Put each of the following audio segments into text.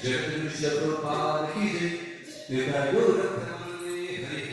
Jagadish Prabhupada ki jai. Nitai Gaur Premanande Hari Hari.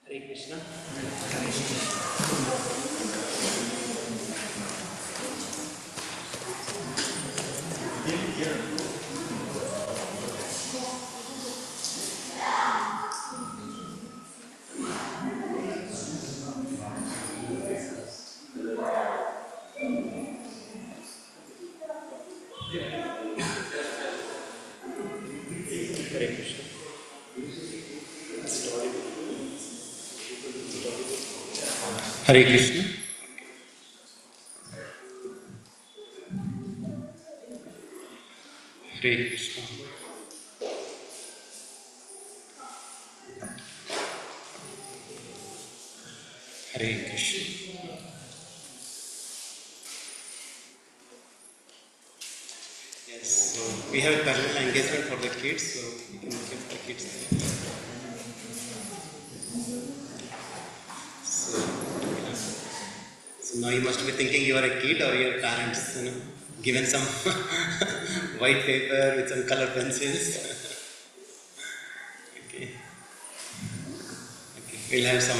Hare Krishna. Hare Krishna. Hare Krishna. Hare Krishna. Hare Krishna. Yes, so we have a parallel engagement for the kids, so we can give the kids. So now you must be thinking you are a kid or your parents, given some white paper with some color pencils. Okay. Okay. We'll have some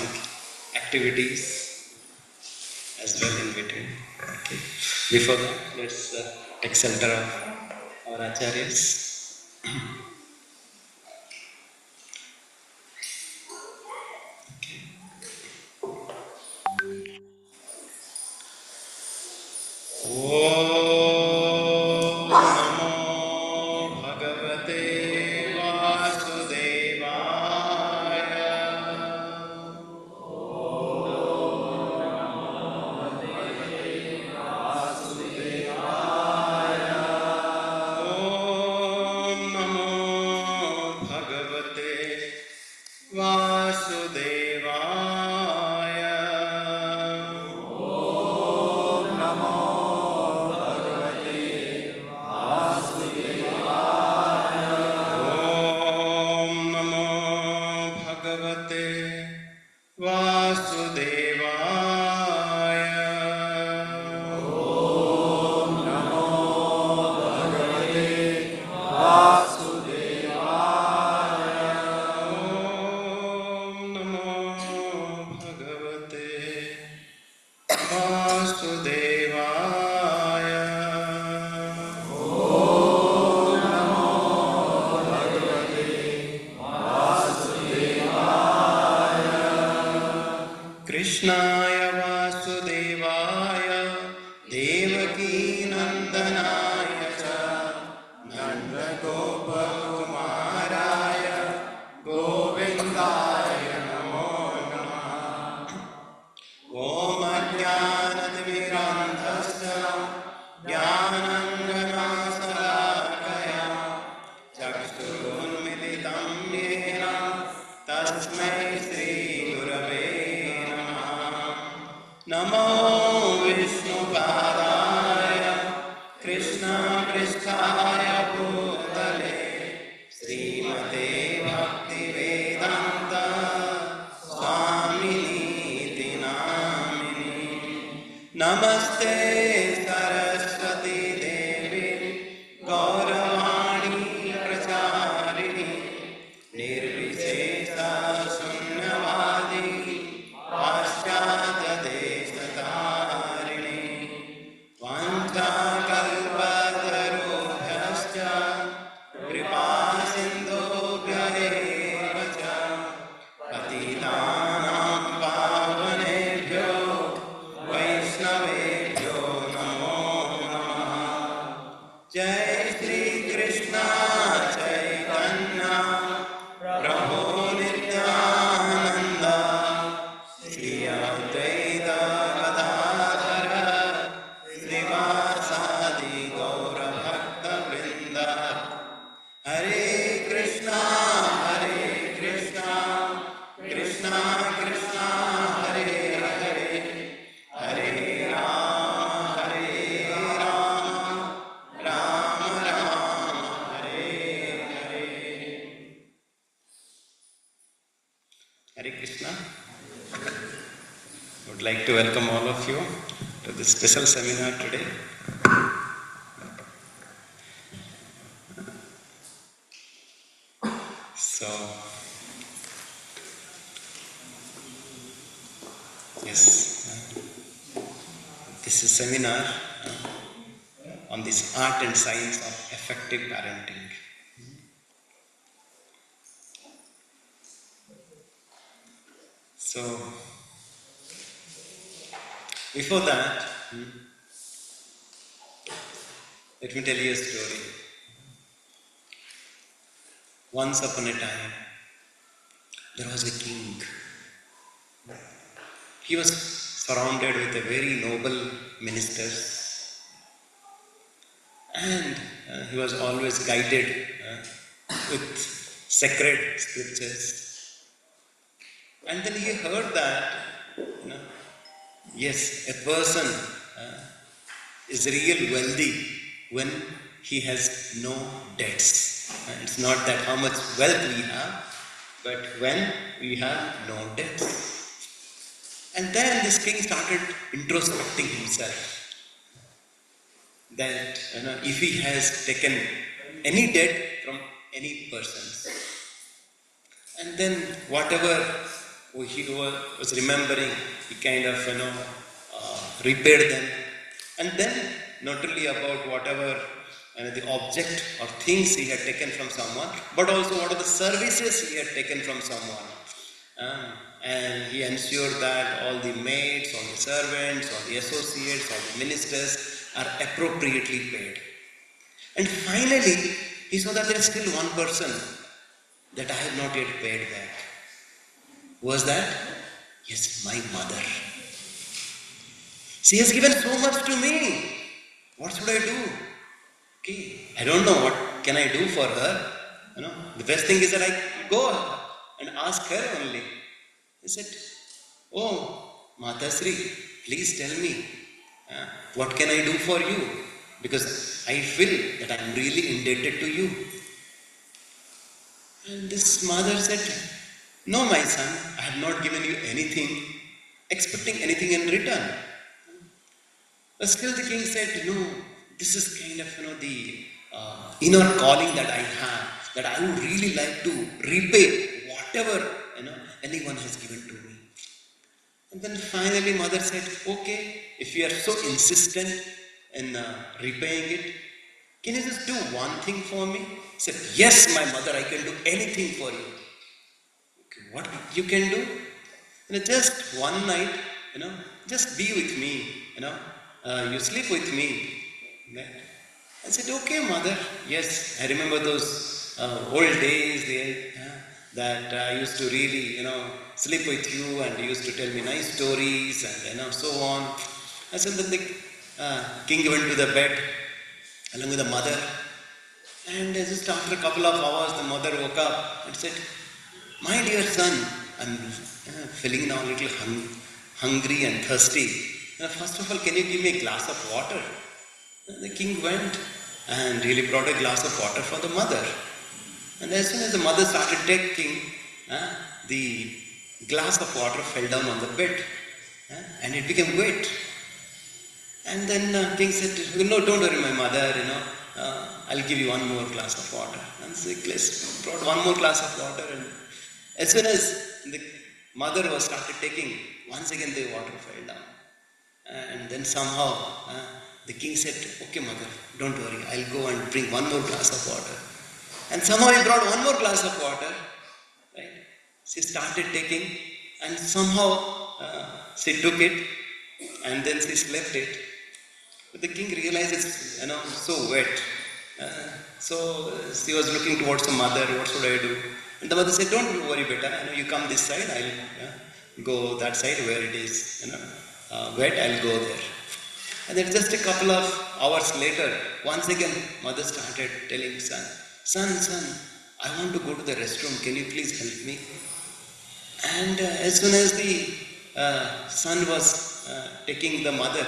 activities as well in between. Okay. Before that, let's take shelter of our acharyas. Namaste Saraswati Devi Gauravani Pracharini Nirvishesha Sunyavadi Paschatya Deshatarini Vancha Kalpatarubhyascha Kripa Sindhubhya eva cha Patitanam Pavanebhyo Vaishnavebhyo Namo Namaha Jai Shri Krishna Chaitanya Prabhu Nityananda Shri Advaita Gadadhara Srivasadi Gaura Bhakta Vrinda Hare Krishna Krishna Krishna Hare Hare Hare Rama Rama Rama Hare Hare. Hare Krishna. I would like to welcome all of you to this special seminar today. So, yes, this is a seminar on this art and science of effective parenting. So, before that, let me tell you a story. Once upon a time, there was a king. He was surrounded with a very noble ministers, and he was always guided with sacred scriptures. And then he heard that, yes, a person is real wealthy when he has no debts. It's not that how much wealth we have, but when we have no debts. And then this king started introspecting himself. That if he has taken any debt from any person, and then whatever he was remembering, he kind of repaid them. And then not only about whatever the object or things he had taken from someone, but also what are the services he had taken from someone. And he ensured that all the maids, all the servants, all the associates, all the ministers are appropriately paid. And finally, he saw that there is still one person that I have not yet paid back. Who was that? Yes, my mother. She has given so much to me. What should I do? Okay, I don't know what can I do for her. The best thing is that I go and ask her only. He said, "Oh, Matasri, please tell me, what can I do for you? Because I feel that I am really indebted to you." And this mother said, "No, my son, I have not given you anything, expecting anything in return." But still the king said, "No, this is kind of the inner calling that I have, that I would really like to repay whatever anyone has given to me." And then finally mother said, "Okay, if you are so insistent in repaying it, can you just do one thing for me?" He said, "Yes, my mother, I can do anything for you." Okay, what you can do? Just one night, just be with me, you sleep with me. Right? I said, "Okay, mother, yes, I remember those old days that I used to really, sleep with you, and you used to tell me nice stories and so on." I said, then the king went to the bed along with the mother, and just after a couple of hours, the mother woke up and said, "My dear son, I'm feeling now a little hungry and thirsty. First of all, can you give me a glass of water?" And the king went and really brought a glass of water for the mother. And as soon as the mother started taking, the glass of water fell down on the bed and it became wet. And then king said, no, don't worry, my mother, I'll give you one more glass of water. And so he brought one more glass of water, and as soon as the mother was started taking, once again the water fell down. And then somehow the king said, okay mother, don't worry, I'll go and bring one more glass of water. And somehow he brought one more glass of water, right? She started taking, and somehow she took it, and then she slept it. But the king realized it's so wet. So she was looking towards the mother, what should I do? And the mother said, don't worry beta, you come this side, I'll go that side where it is wet, I'll go there. And then just a couple of hours later, once again mother started telling son, I want to go to the restroom, can you please help me? And as soon as the son was taking the mother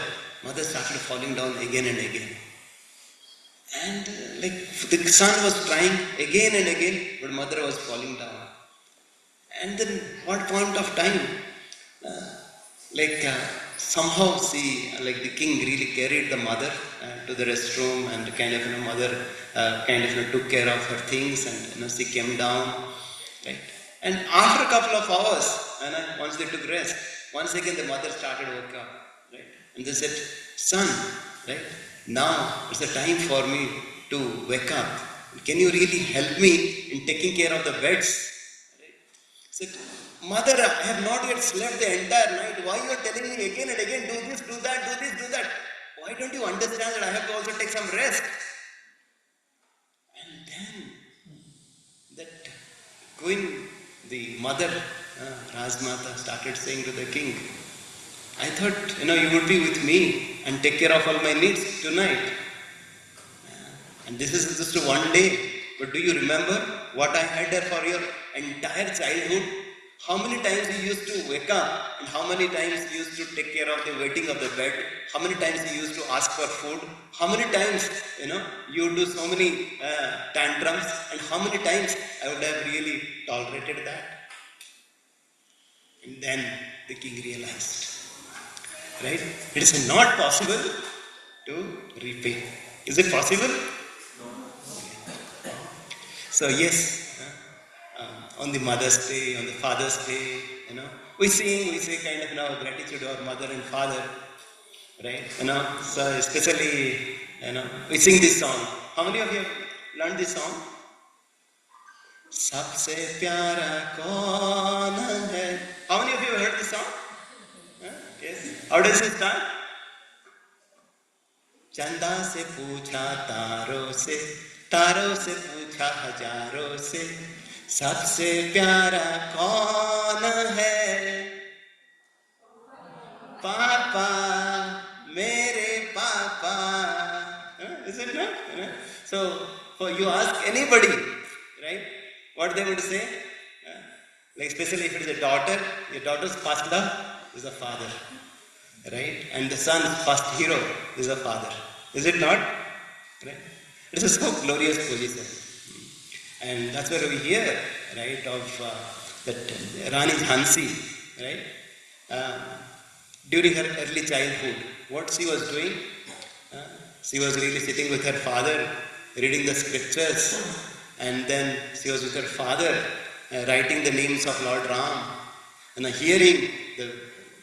started falling down again and again. And the son was trying again and again, but mother was falling down. And then what point of time, somehow the king really carried the mother to the restroom, and mother took care of her things, and she came down, right? And after a couple of hours, once they took rest, once again the mother started woke up, right? And they said, son, right? Now it's the time for me to wake up. Can you really help me in taking care of the beds? Right? Said, mother, I have not yet slept the entire night. Why you are telling me again and again, do this, do that, do this, do that? Why don't you understand that I have to also take some rest? And then the mother, Rajmata, started saying to the king, I thought, you would be with me and take care of all my needs tonight. And this is just one day. But do you remember what I had there for your entire childhood? How many times you used to wake up, and how many times you used to take care of the waiting of the bed? How many times you used to ask for food? How many times, you do so many tantrums, and how many times I would have really tolerated that? And then the king realized, right? It is not possible to repay. Is it possible? So yes, on the Mother's Day, on the Father's Day, we say kind of gratitude to our mother and father, right? So especially, we sing this song. How many of you have learned this song? Sabse pyara kaun hai? How many of you have heard this song? Yes. How does it start? Chanda se pucha taro se pucha hajaron se, sabse pyara kaun hai? Papa, mere papa. Is it not? So, for you ask anybody, right? What they would say? Especially if it is a daughter, your daughter's first love is the father, right? And the son's first hero is the father. Is it not? Right? It is a so glorious position. And that's where we hear, right, of that Rani Jhansi, right? During her early childhood, what she was doing? She was really sitting with her father, reading the scriptures, and then she was with her father, writing the names of Lord Ram, and hearing the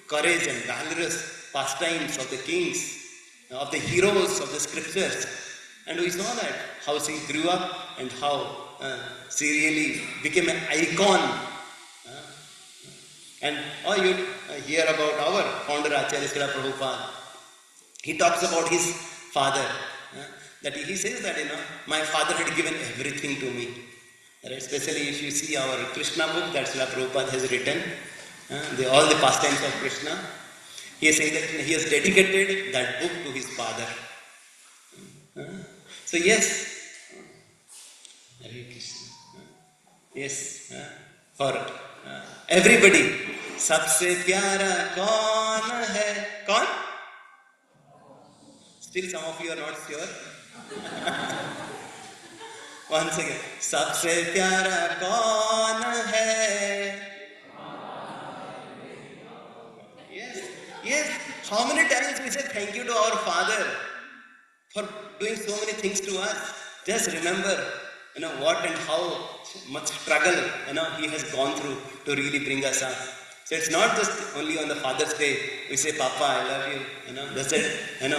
courage and valorous pastimes of the kings, of the heroes of the scriptures. And we saw that, how she grew up and how she really became an icon. And you hear about our founder Acharya Srila Prabhupada. He talks about his father. That he says that, my father had given everything to me. Right? Especially if you see our Krishna book that Srila Prabhupada has written, all the pastimes of Krishna, he is saying that he has dedicated that book to his father. So yes, Hare Krishna. Yes, for everybody, सबसे प्यारा कौन है? कौन? Still some of you are not sure. Once again, सबसे प्यारा कौन है? Yes. How many times we say thank you to our Father for doing so many things to us? Just remember, what and how much struggle, He has gone through to really bring us up. So it's not just only on the Father's Day we say, Papa, I love you. That's it.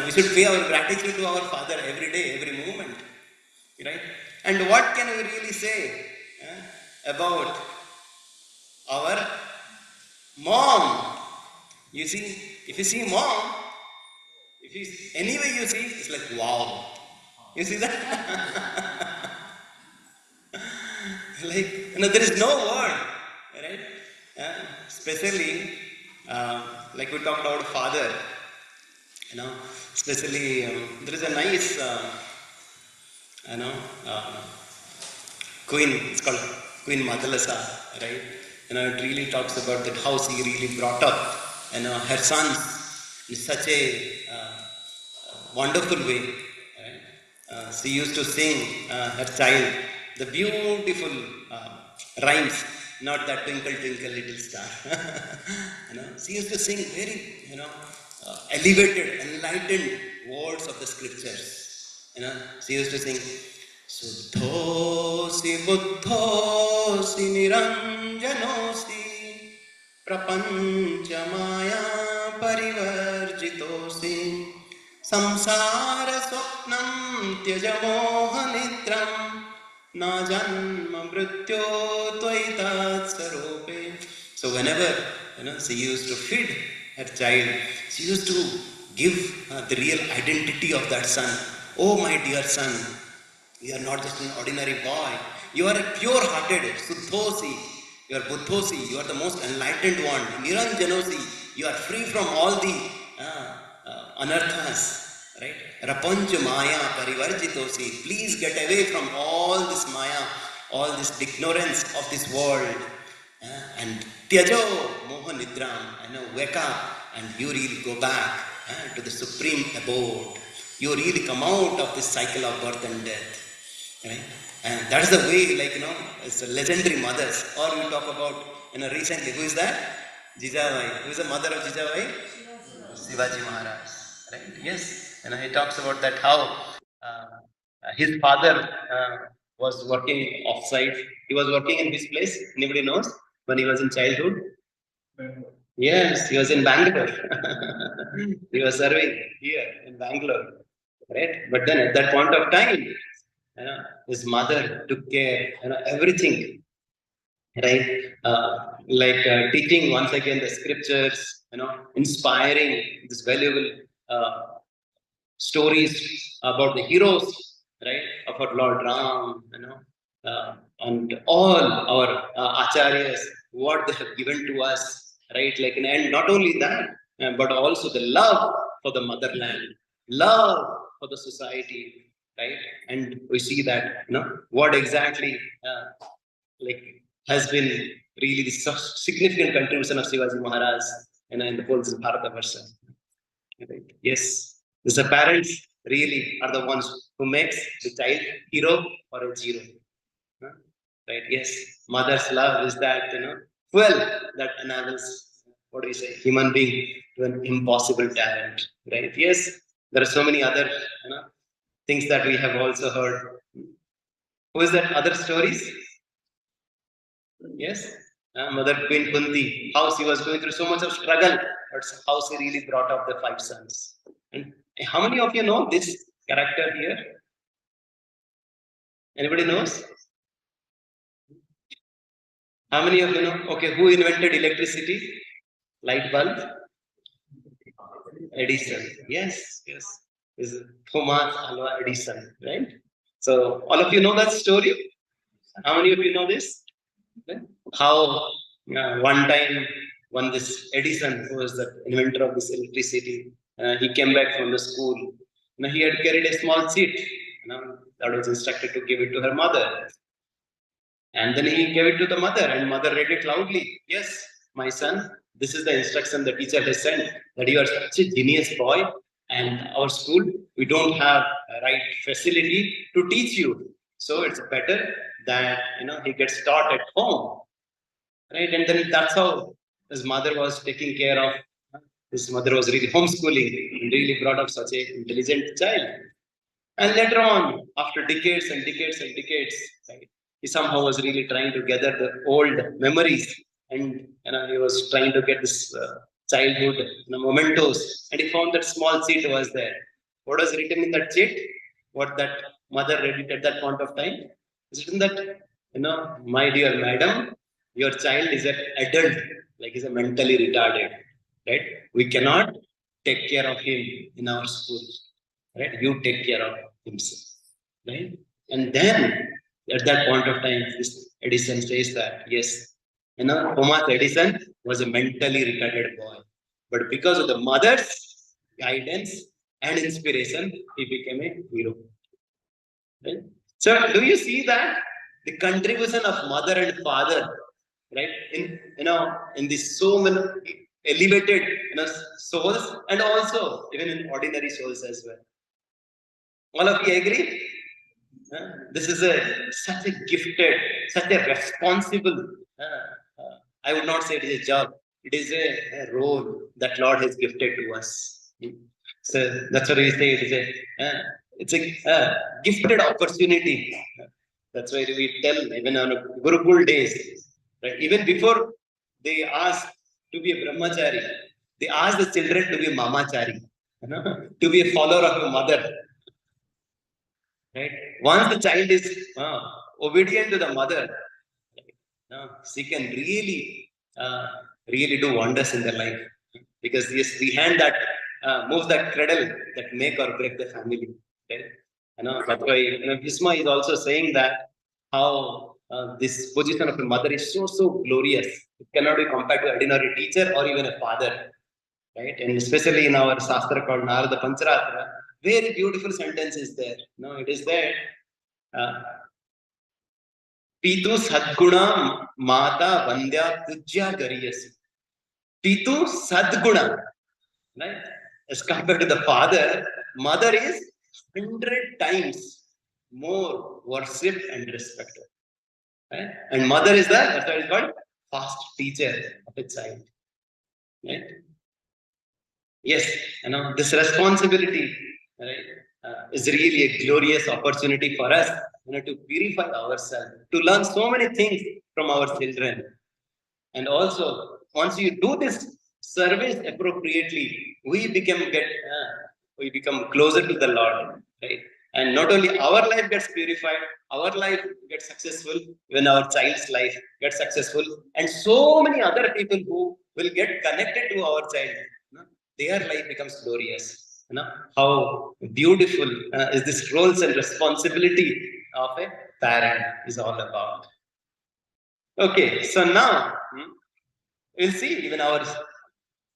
We should pay our gratitude to our Father every day, every moment, right? And what can we really say about our mom? You see, if you see mom, if you any way you see, it's like wow. You see that? Like, there is no word, right? Especially, like we talked about father, especially there is a nice, queen, it's called Queen Madhalasa, right? It really talks about that how she really brought up, her sons in such a wonderful way, right? She used to sing her child the beautiful rhymes, not that twinkle twinkle little star. She used to sing very, elevated, enlightened words of the scriptures. She used to sing, Suddhosi buddhosi niranjanosi prapancha maya parivarjitosi samsara swapnam tyajamoha nidram na janma mrityo tvaitat sarope. So whenever she used to feed her child, she used to give the real identity of that son. Oh my dear son, you are not just an ordinary boy. You are a pure-hearted Suddhosi. You are Buddhosi. You are the most enlightened one. Niranjanosi. You are free from all the anarthas. Right? Rapancha Maya Parivarjitosi. Please get away from all this Maya, all this ignorance of this world. And Tyajo Moha Nidram. Wake up and you really go back to the supreme abode. You really come out of this cycle of birth and death. Right? And that is the way, it's a legendary mothers. Or we talk about, recently, who is that? Jijabai. Who is the mother of Jijabai? Shivaji Maharaj. Right? Yes. He talks about that how his father was working off-site. He was working in this place. Anybody knows? When he was in childhood? Yes, he was in Bangalore. He was serving here in Bangalore. Right? But then at that point of time, his mother took care, everything, right? Teaching once again the scriptures, inspiring this valuable stories about the heroes, right, of our Lord Ram, and all our acharyas, what they have given to us, right? And not only that, but also the love for the motherland, love for the society, right? And we see that, what exactly has been really the significant contribution of Shivaji Maharaj, in the whole Bharatavarsha. Right? Yes, the parents really are the ones who makes the child hero or a zero. Right? Yes, mother's love is that fuel that enables, what do you say, human being to an impossible talent. Right? Yes, there are so many other things that we have also heard. Who is that? Other stories? Yes, Mother Queen Kunti, how she was going through so much of struggle, but how she really brought up the 5 sons. And how many of you know this character here? Anybody knows? How many of you know? Okay, who invented electricity? Light bulb? Edison. Yes, yes. Is Thomas Alva Edison, right? So all of you know that story? How many of you know this? How one time, when this Edison, who was the inventor of this electricity, he came back from the school. He had carried a small sheet, that was instructed to give it to her mother. And then he gave it to the mother, and mother read it loudly. Yes, my son, this is the instruction the teacher has sent, that you are such a genius boy, and our school, we don't have a right facility to teach you. So it's better that he gets taught at home. Right? And then that's how his mother was taking care of his mother was really homeschooling and really brought up such an intelligent child. And later on, after decades and decades and decades, right, he somehow was really trying to gather the old memories, and he was trying to get this childhood mementos, and he found that small sheet was there. What was written in that sheet? What that mother read it at that point of time? It's written that, my dear madam, your child is an adult, like he's a mentally retarded, right? We cannot take care of him in our school, right? You take care of himself, right? And then at that point of time, this Edison says that yes, Thomas Edison was a mentally retarded boy, but because of the mother's guidance and inspiration, he became a hero. Right? So, do you see that the contribution of mother and father, right? In this so many elevated, souls, and also even in ordinary souls as well. All of you agree? This is such a gifted, such a responsible. I would not say it is a job. It is a role that Lord has gifted to us. So that's what we say. It's a gifted opportunity. That's why we tell even on Gurukul days, right? Even before they ask to be a brahmachari, they ask the children to be a mamachari, to be a follower of a mother. Right? Once the child is obedient to the mother, she can really do wonders in their life. Because yes, the hand that moves that cradle that make or break the family. Right? That's why Bhisma is also saying that how this position of a mother is so glorious. It cannot be compared to ordinary teacher or even a father. Right? And especially in our Shastra called Narada Pancharatra, very beautiful sentence is there. It is there. Pitu Sadguna Mata Vandya Tujya Gariyasi. Pitu Sadguna. Right? As compared to the father, mother is 100 times more worship and respect. Right? And mother is that's why it's called fast teacher of a child. Right? Yes, this responsibility, right, is really a glorious opportunity for us, to purify ourselves, to learn so many things from our children. And also, once you do this service appropriately, we become closer to the Lord, right? And not only our life gets purified, our life gets successful, when our child's life gets successful, and so many other people who will get connected to our child, their life becomes glorious. How beautiful is this roles and responsibility of a parent is all about. Okay, so now we'll see even our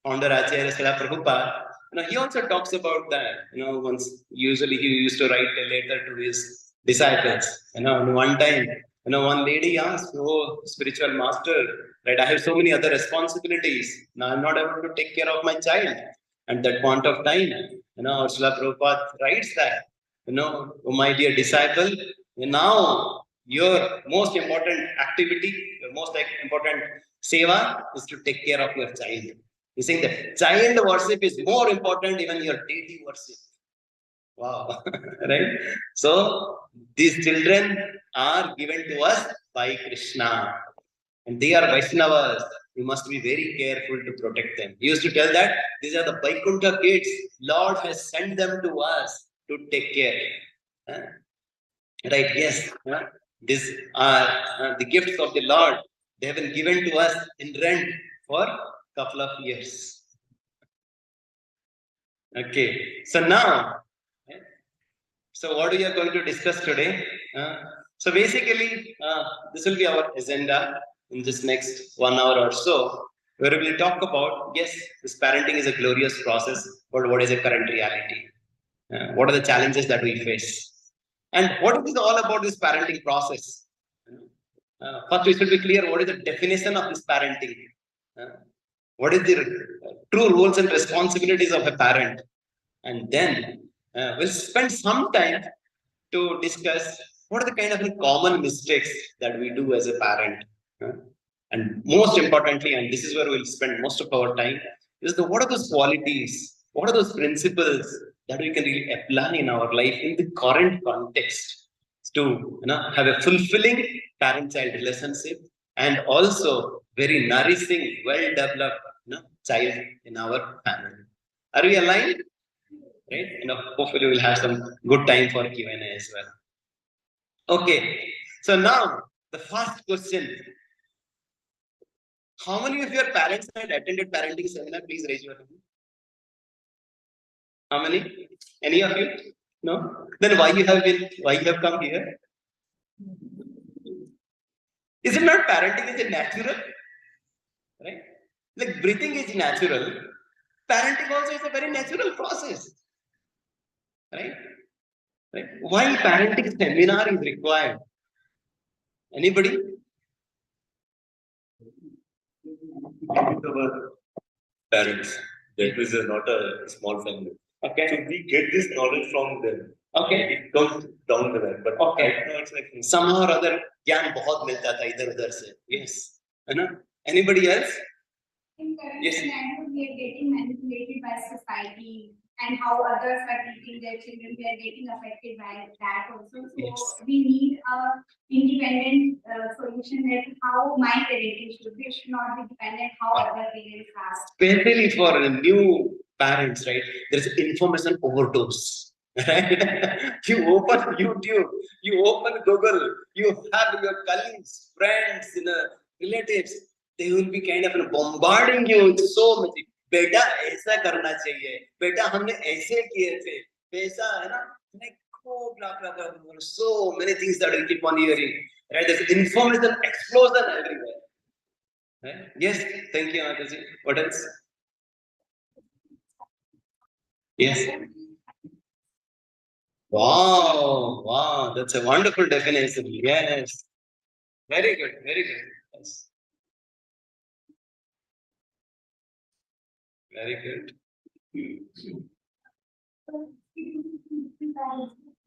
founder Acharya Srila Prabhupada. He also talks about that. Once usually he used to write a letter to his disciples. One time, one lady asked, "Oh, spiritual master, right? I have so many other responsibilities. Now I'm not able to take care of my child." At that point of time, Srila Prabhupada writes that, "Oh, my dear disciple, now your most important activity, your most important seva is to take care of your child." He's saying that child worship is more important even your deity worship. Wow, right? So these children are given to us by Krishna, and they are Vaishnavas. We must be very careful to protect them. He used to tell that these are the Vaikuntha kids. Lord has sent them to us to take care. Right? Yes. These are the gifts of the Lord. They have been given to us in rent for a couple of years. Okay. So now, so what we are going to discuss today? So basically, this will be our agenda in this next 1 hour or so, where we will talk about, yes, this parenting is a glorious process, but what is the current reality? What are the challenges that we face? And what is all about this parenting process? First, we should be clear what is the definition of this parenting. What is the true roles and responsibilities of a parent? And then we'll spend some time to discuss what are the kind of common mistakes that we do as a parent. And most importantly, and this is where we'll spend most of our time, What are those qualities? What are those principles that we can really apply in our life in the current context to have a fulfilling parent-child relationship and also very nourishing, well-developed child in our family. Are we aligned? Right? Hopefully we'll have some good time for Q&A as well. Okay. So now the first question. How many of your parents had attended parenting seminar? Please raise your hand. How many? Any of you? No? Then why you have come here? Is it not parenting? Is it natural? Right? Like breathing is natural. Parenting also is a very natural process. Right? Right? Why parenting seminar is required? Anybody? Our parents. That is not a small family. Okay. So we get this knowledge from them. Okay. It comes down the line. But Okay. right now it's like Somehow or other ज्ञान बहुत मिलता था इधर उधर से. Yes. है ना? Anybody else? In current Yes. scenario, we are getting manipulated by society and how others are treating their children. We are getting affected by that also. So Yes. we need a independent solution that how my parenting should be. It should not be dependent how other parents are. Especially for new parents, right? There's information overdose. Right? You open YouTube, you open Google, you have your colleagues, friends, relatives. They will be kind of bombarding you with so much. बेटा ऐसा करना चाहिए, बेटा हमने ऐसे किए थे, पैसा है ना, like blah blah blah, so many things that we keep on hearing. Right? There's information explosion everywhere. Right? Yes, thank you, Mataji. What else? Yes. Wow, that's a wonderful definition. Yes. Very good, very good. Yes. Very good.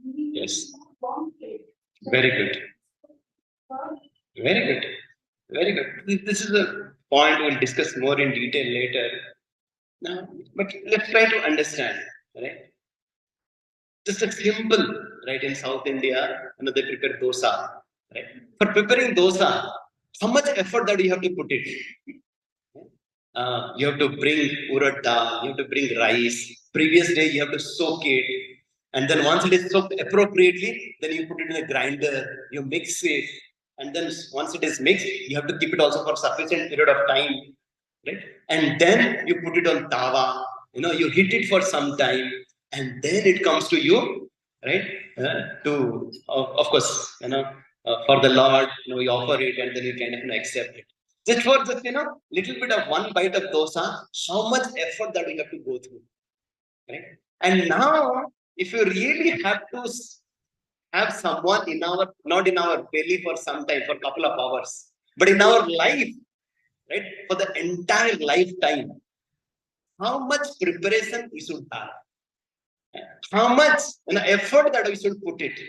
Yes. Very good. Very good. Very good. This is a point we'll discuss more in detail later. Now, but let's try to understand, right? Just a simple, right? In South India, they prepare dosa, right? For preparing dosa, how much effort that you have to put it? You have to bring urad dal, you have to bring rice. Previous day, you have to soak it. And then once it is soaked appropriately, then you put it in a grinder, you mix it. And then once it is mixed, you have to keep it also for sufficient period of time, right? And then you put it on tawa, you heat it for some time, and then it comes to you, right? Of course, for the Lord, we offer it and then you kind of accept it. Just for just, little bit of one bite of dosa, how much effort that we have to go through, right? And now, if you really have to have someone not in our belly for some time, for a couple of hours, but in our life, right, for the entire lifetime, how much preparation we should have, how much effort that we should put it.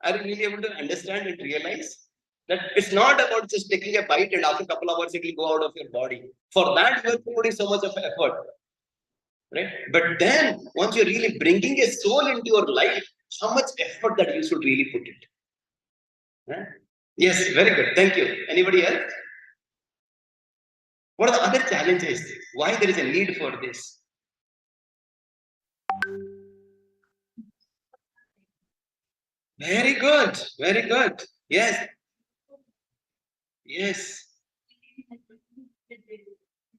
Are you really able to understand and realize that it's not about just taking a bite and after a couple of hours it will go out of your body? For that, you are putting so much of effort, right? But then, once you're really bringing a soul into your life, how much effort that you should really put it? Right? Yes, very good. Thank you. Anybody else? What are the other challenges? Why there is a need for this? Very good. Very good. Yes. Yes.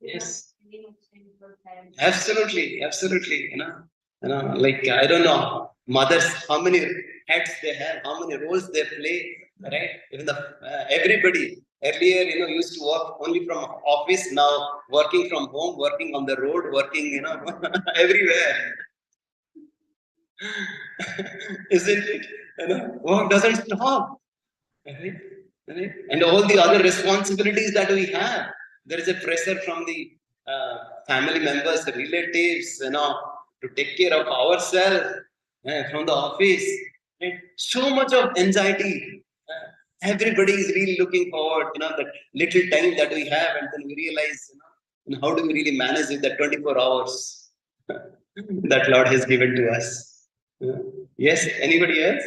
Yes. Absolutely. Absolutely. Like, I don't know, mothers, how many hats they have, how many roles they play, right? Even everybody earlier, used to work only from office, now working from home, working on the road, working, everywhere. Isn't it? Work doesn't stop. Right? Right? And all the other responsibilities that we have, there is a pressure from the family members, relatives, to take care of ourselves from the office. Right? So much of anxiety. Everybody is really looking forward, that little time that we have, and then we realize, And how do we really manage with the 24 hours that Lord has given to us? Yes, anybody else?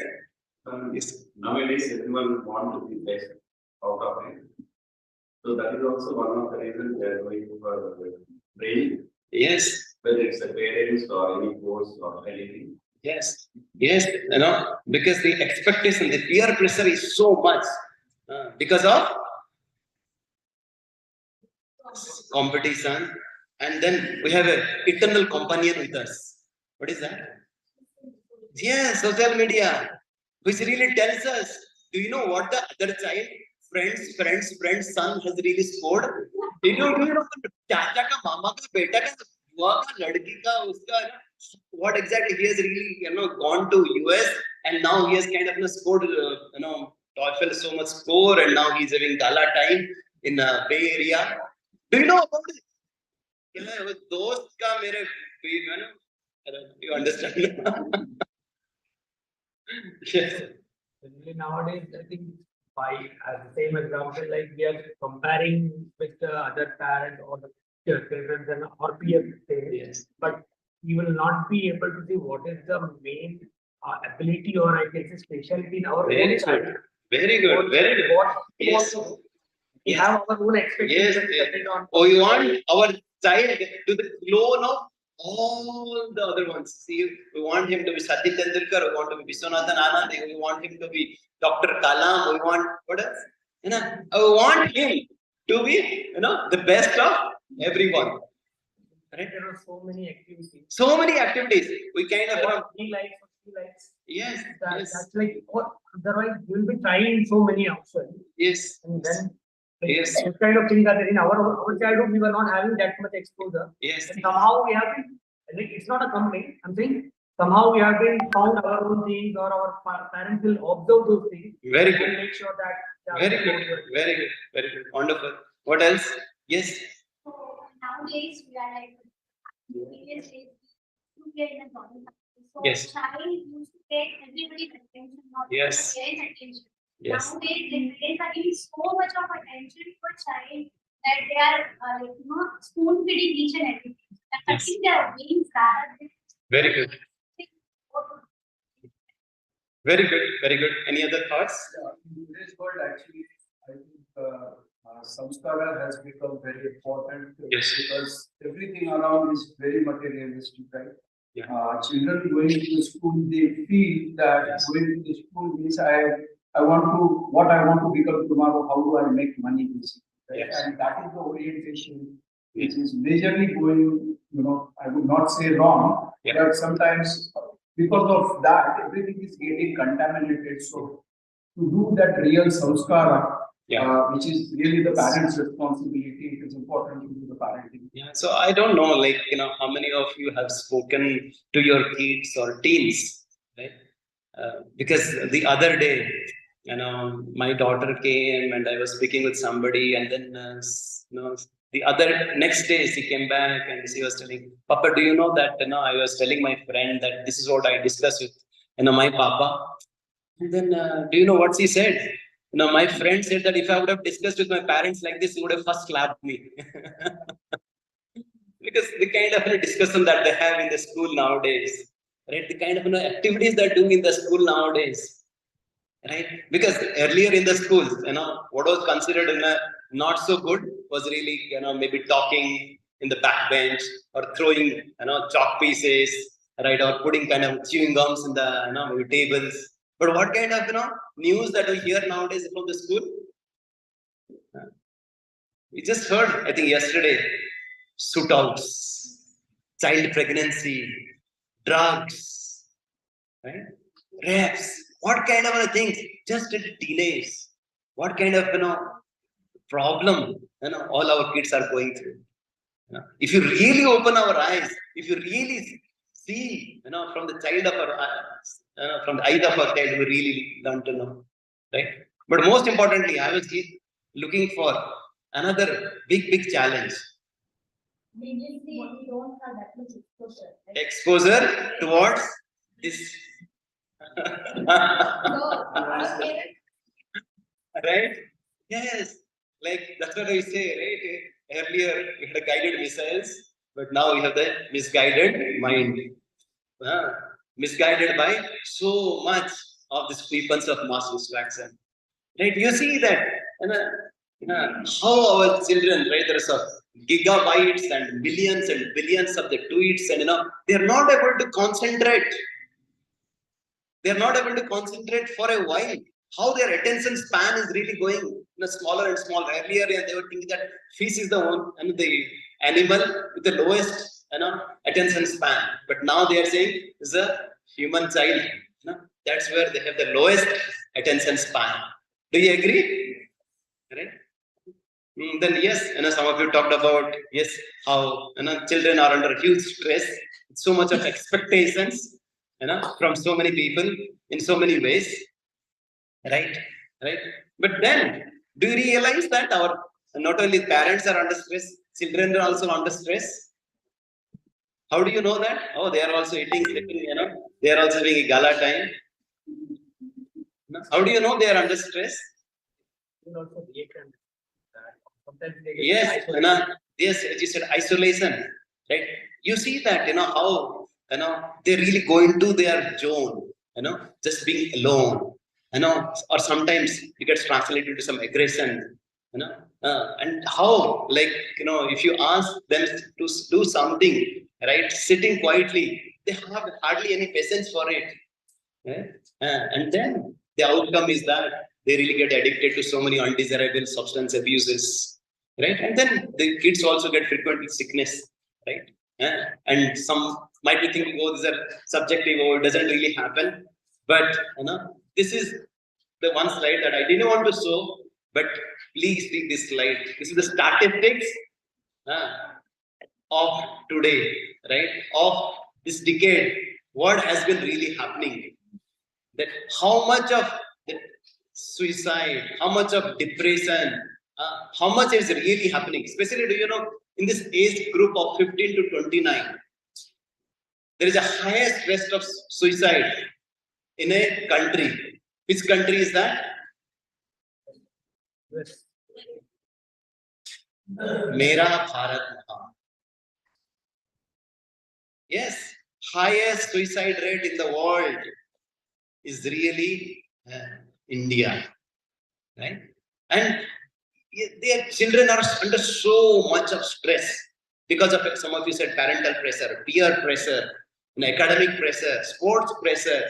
Yes. Nowadays, everyone wants to be best out of it. So that is also one of the reasons they are going for training, Yes. whether it's a parents or any course or anything. Yes, yes, because the expectation, the peer pressure is so much because of competition, and then we have an eternal companion with us. What is that? Yes, social media, which really tells us, do you know what the other child, friend's son has really scored? Do you know चाचा का मामा का बेटा का बुआ का लड़की का उसका what exactly he has really gone to US, and now he has kind of scored TOEFL so much score, and now he's having gala time in Bay Area. Do you know about it? Yeah, वो दोस्त का मेरे you understand? Yes. Generally nowadays, I think by as the same example, like we are comparing with the other parent or the children and or peers, Yes. but we will not be able to see what is the main ability or I guess specialty in our Very own child. good. Very good. Very good. What we Yes. want to do. We Yes. have our own expectations Yes, yes. depending on. Oh, we want our child to the clone of all the other ones. See, we want him to be Sachin Tendulkar, we want to be Viswanathan Anand, we want him to be Dr. Kalam, we want, what else? We want him to be, the best of everyone. Right? There are so many activities. So many activities. We kind of, What he likes, what he likes. yes, yes, That's like what otherwise we'll be trying so many outside. yes, And then yes, this kind of things are there in our childhood, we were not having that much exposure. yes, And somehow we have been, like, it's not a complaint, I'm saying, somehow we have been found our own things or our parents will observe those things. very And good, make sure that. very good, very good, very good, wonderful. What else? Yes, So nowadays we are like, previous days, we get in a problem. So Yes. child used to take everybody's attention, not Yes. parents' attention. yes, Nowadays, the parents are giving so much of attention to a child that they are spoon feeding each and everything. They're Yes. cutting their wings rather than very good, very good, very good. Any other thoughts? In today's world, actually, I think samskara has become very important Yes. because everything around is very materialistic, right? Yeah. Children going to school, they feel that Yes. going to the school means I want to, what I want to become tomorrow, how do I make money, basically, right? Yes. And that is the orientation which Yes. is majorly going, I would not say wrong, Yeah. but sometimes because of that, everything is getting contaminated. So to do that real samskara, Yeah. which is really the parents' responsibility, it is important to do the parenting. Yeah, so I don't know, how many of you have spoken to your kids or teens, right? Because the other day, my daughter came and I was speaking with somebody, and then, the other next day she came back and she was telling, Papa, do you know that, I was telling my friend that this is what I discussed with, my Papa. And then, do you know what she said? My friend said that if I would have discussed with my parents like this, he would have first slapped me. Because the kind of discussion that they have in the school nowadays, right? The kind of activities they're doing in the school nowadays, right? Because earlier in the schools, what was considered not so good was really, maybe talking in the back bench or throwing, chalk pieces, right? Or putting kind of chewing gums in the, maybe tables. But what kind of, news that we hear nowadays from the school? We just heard, I think yesterday, shootouts, child pregnancy, drugs, right? Rapes. What kind of things? Just at teenage. What kind of problem all our kids are going through? If you really open our eyes, if you really see, from the child of our from the eyes of our child, we really learn to know, right? But most importantly, I was looking for another big challenge. previously we don't have that much exposure. Right? Exposure towards this. So our parents Right? Yes. Like that's what I say, right? Earlier we had guided missiles, but now we have the misguided mind. Misguided by so much of these weapons of mass destruction. Right? You see that how our children, right? There's a gigabytes and billions of the tweets, and they're not able to concentrate. They're not able to concentrate for a while. How their attention span is really going smaller and smaller. Earlier, they were thinking that fish is the one and the animal with the lowest attention span. But now they are saying is a human child. That's where they have the lowest attention span. Do you agree? Right? Then yes, some of you talked about how children are under huge stress, so much of expectations, from so many people in so many ways, right? But then, do you realize that our not only parents are under stress, children are also under stress? How do you know that? Oh, they are also eating, sleeping, they are also having a gala time. How do you know they are under stress? You also react on that. Sometimes they get Yes, isolated. yes, as you said, isolation, right? You see that, how, they really go into their zone, just being alone, or sometimes it gets translated to some aggression, and how, like, if you ask them to do something, right, sitting quietly, they have hardly any patience for it. Right? And then the outcome is that they really get addicted to so many undesirable substance abuses, right? And then the kids also get frequently sickness, right? And some might be thinking, oh, these are subjective, or it doesn't really happen. But this is the one slide that I didn't want to show, but please read this slide. This is the statistics of today, right? Of this decade, what has been really happening? That how much of the suicide, how much of depression, how much is really happening? Especially, do you know, in this age group of 15 to 29, there is a highest rate of suicide in a country. Which country is that? Yes. Mera Bharat Mahan. Yes, highest suicide rate in the world is really India, right? And their children are under so much of stress because of, some of you said, parental pressure, peer pressure, academic pressure, sports pressure,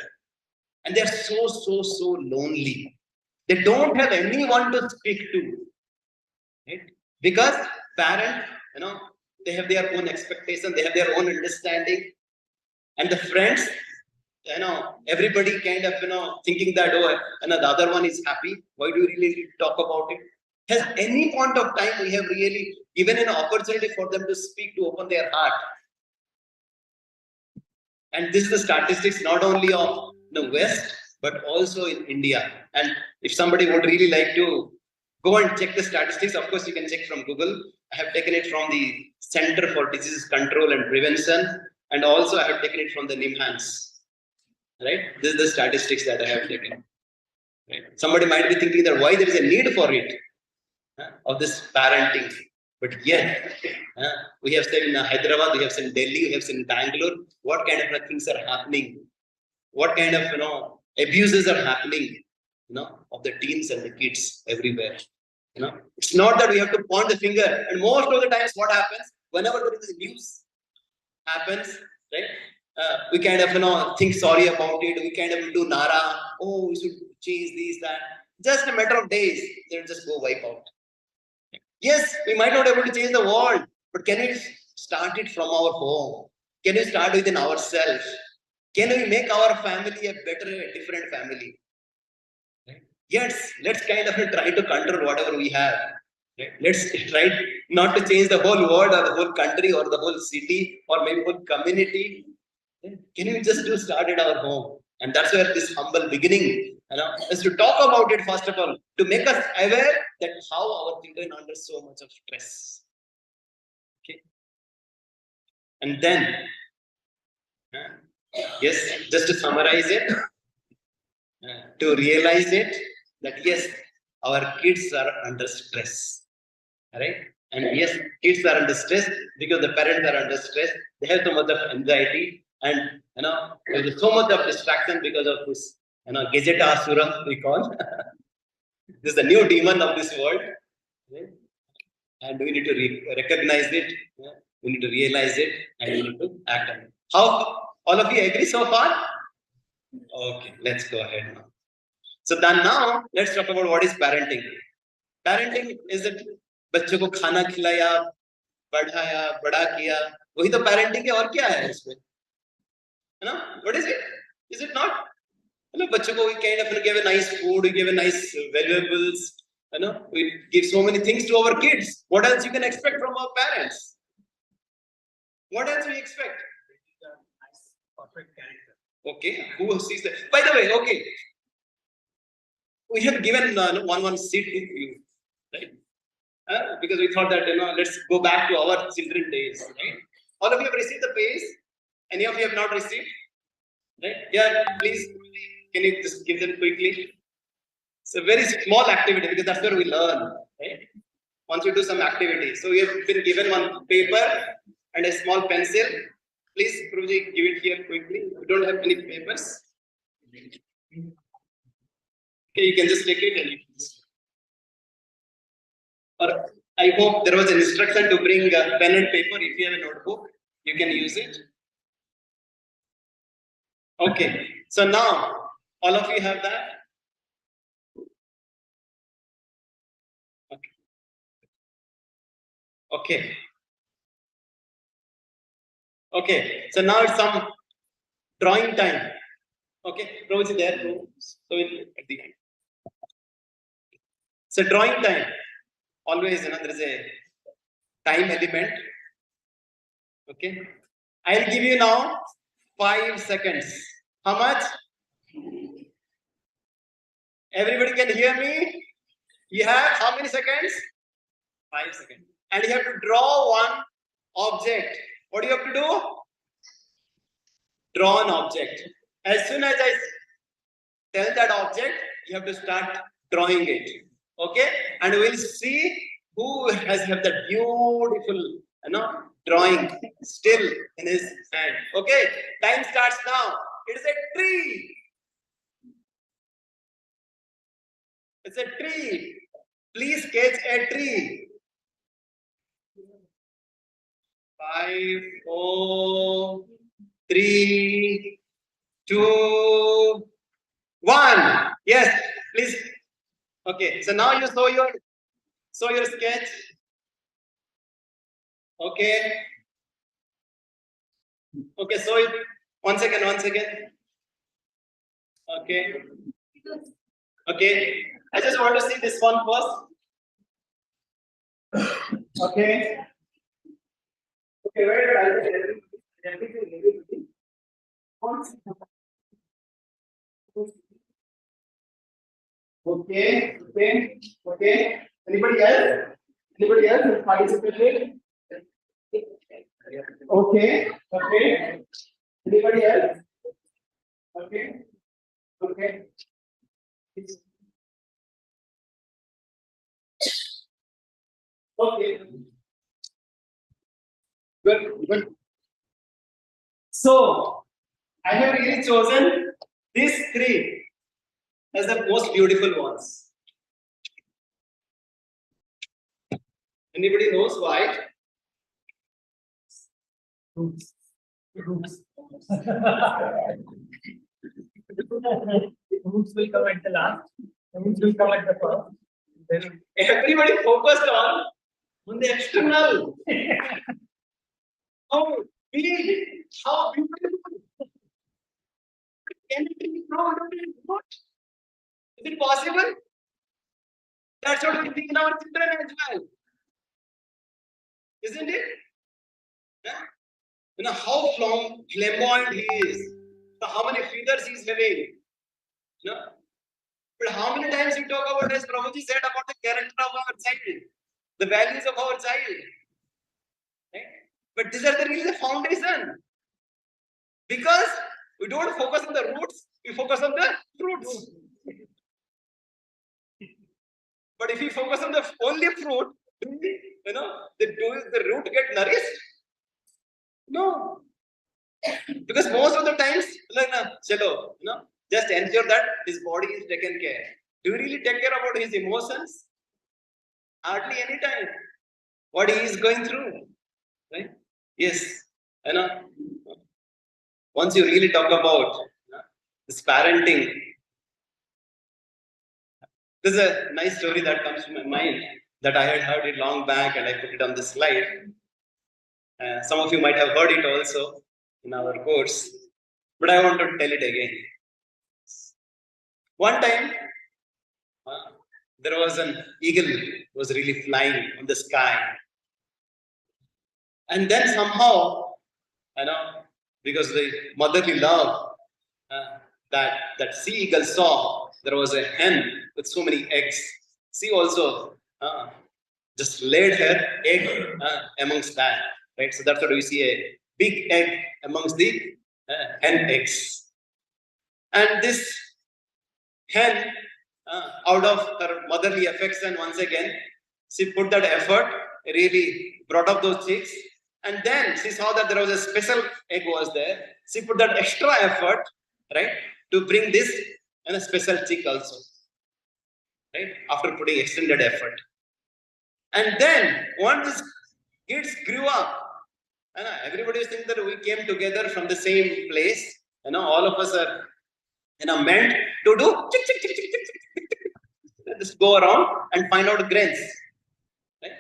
and they're so lonely. They don't have anyone to speak to, right? Because parents, they have their own expectation, they have their own understanding, and the friends, everybody kind of, thinking that, oh, the other one is happy. Why do you really need to talk about it? Has any point of time we have really given an opportunity for them to speak, to open their heart? And this is the statistics not only of the West, but also in India. And if somebody would really like to go and check the statistics, of course, you can check from Google. I have taken it from the Center for Disease Control and Prevention, and also I have taken it from the NIMHANS. Right? This is the statistics that I have taken. Right? Somebody might be thinking that why there is a need for it, of this parenting. But yet, we have seen in Hyderabad, we have seen Delhi, we have seen Bangalore, what kind of things are happening, what kind of abuses are happening, of the teens and the kids everywhere. It's not that we have to point the finger, and most of the times, what happens whenever there is news happens, right? We kind of think sorry about it. We kind of do nara. Oh, we should change this, that. Just a matter of days, they'll just go wipe out. Yes, we might not be able to change the world, but can we start it from our home? Can we start within ourselves? Can we make our family a better, a different family? Right? Yes, let's kind of try to control whatever we have. Right? Let's try not to change the whole world or the whole country or the whole city or maybe whole community. Can we just start at our home? And that's where this humble beginning, is to talk about it first of all, to make us aware that how our children are under so much of stress. Okay. And then, yes, just to summarize it, to realize it, that yes, our kids are under stress, right? And yes, kids are under stress because the parents are under stress. They have so much of anxiety, and there is so much of distraction because of this. Gadget asura we call. This is the new demon of this world, right? And we need to recognize it. We need to realize it, and we need to act on it. How all of you agree so far? Okay, let's go ahead now. So then now let's talk about what is parenting. Parenting is it बच्चों को खाना खिलाया, पढ़ाया, बड़ा किया, वही तो parenting है और क्या है इसमें? है ना? What is it? Is it not? बच्चों को we kind of give a nice food, we give a nice valuables, we give so many things to our kids. What else you can expect from our parents? What else we expect? Nice, perfect character. Okay, who sees that? By the way, okay, we have given one seat to you, right? Because we thought that let's go back to our children days, right? All of you have received the pays. Any of you have not received? Right? Yeah, please. Can you just give them quickly? It's a very small activity because that's where we learn, right? Once you do some activity. So we have been given one paper and a small pencil. Please, Guruji, give it here quickly. We don't have any papers. Okay, you can just take it and you can just... Or I hope there was an instruction to bring a pen and paper. If you have a notebook, you can use it. Okay, so now all of you have that. Okay. Okay, so now it's some drawing time. Okay, Prabhuji there. So at the end. So drawing time. Always, there is a time element. Okay, I'll give you now 5 seconds. How much? Everybody can hear me? You have how many seconds? 5 seconds. And you have to draw one object. What do you have to do? Draw an object. As soon as I tell that object, you have to start drawing it. Okay? And we'll see who has that beautiful drawing still in his hand. Okay? Time starts now. It is a tree. It's a tree. Please sketch a tree. 5, 4, 3, 2, 1. Yes, please. Okay, so now you show your sketch. Okay. Okay, so it once again. Okay. Okay. I just want to see this one first. Okay. Okay, where are everything? Okay. Anybody else? Anybody else who participated? Okay. Anybody else? Okay. Okay. Good. So, I have really chosen these 3 as the most beautiful ones. Anybody knows why? Roots. Roots will come at the last. Roots will come at the first. Then Everybody focused on the external. How big, how beautiful. Can it be proud of it? What? Is it possible? That's what we think in our children as well. Isn't it? Yeah? How flamboyant he is. How many feathers he is having. But how many times we talk about, as Prabhuji said, about the character of our child, the values of our child. Right? But these are really the foundation. Because we don't focus on the roots, we focus on the fruits. But if we focus on the only fruit, Do the root get nourished? No. Because most of the times, like, chalo, just ensure that his body is taken care. Do you really take care about his emotions? Hardly any time. What he is going through, right? Yes, once you really talk about this parenting, there's a nice story that comes to my mind that I had heard it long back and I put it on the slide. Some of you might have heard it also in our course, but I want to tell it again. One time, there was an eagle who was really flying in the sky. And then somehow, because the motherly love that sea eagle saw, there was a hen with so many eggs. She also just laid her egg amongst that, right? So that's what we see, a big egg amongst the hen eggs. And this hen, out of her motherly affection, once again, she put that effort, really brought up those chicks. And then she saw that there was a special egg was there. She put that extra effort, right, to bring this and a special chick also, right, after putting extended effort. And then once these kids grew up, everybody thinks that we came together from the same place. All of us are, meant to do just go around and find out grains, right?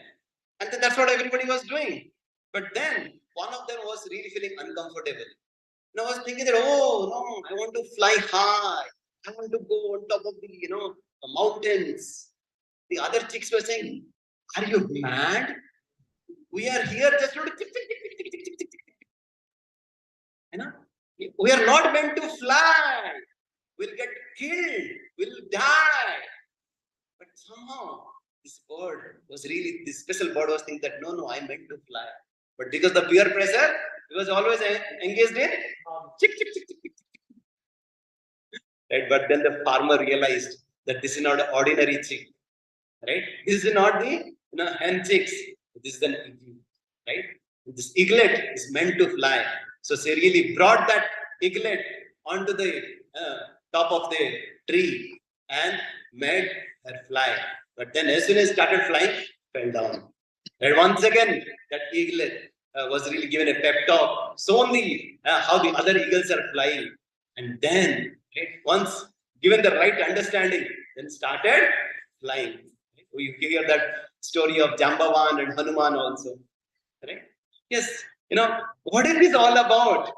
And then that's what everybody was doing. But then one of them was really feeling uncomfortable. And I was thinking that, oh no, I want to fly high. I want to go on top of the mountains. The other chicks were saying, are you mad? We are here just to we are not meant to fly. We'll get killed. We'll die. But somehow this bird was really, this special bird was thinking that no, I meant to fly. But because the peer pressure, he was always engaged in chick. Right? But then the farmer realized that this is not an ordinary chick. Right? This is not the hen chicks. This is an eagle. Right? This eaglet is meant to fly. So she really brought that eaglet onto the top of the tree and made her fly. But then as soon as it started flying, fell down. And once again, that eaglet was really given a pep talk, shown how the other eagles are flying. And then, right, once given the right understanding, then started flying. We hear that story of Jambavan and Hanuman also. Right? Yes, what is this all about?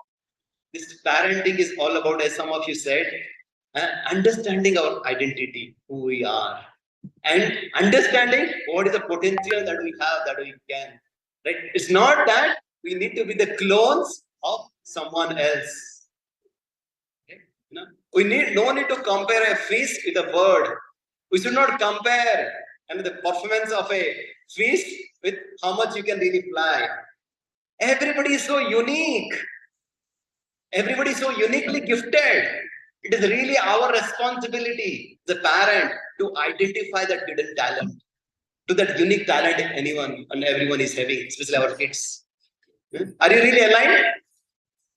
This parenting is all about, as some of you said, understanding our identity, who we are, and understanding what is the potential that we have, that we can. Right? It's not that we need to be the clones of someone else. Okay? We no need to compare a fish with a bird. We should not compare the performance of a fish with how much you can really fly. Everybody is so unique. Everybody is so uniquely gifted. It is really our responsibility, the parent, to identify that hidden talent, to that unique talent anyone and everyone is having, especially our kids. Are you really aligned?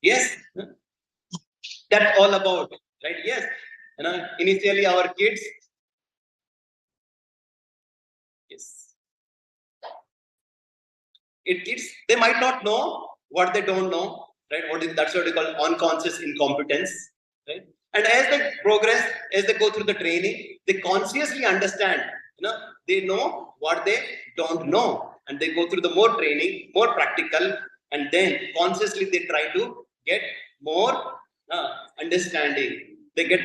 Yes. That's all about, right? Yes. Initially our kids. Yes. Kids, they might not know what they don't know, right? That's what we call unconscious incompetence, right? And as they progress, as they go through the training, they consciously understand, they know what they don't know. And they go through the more training, more practical, and then consciously they try to get more understanding. They get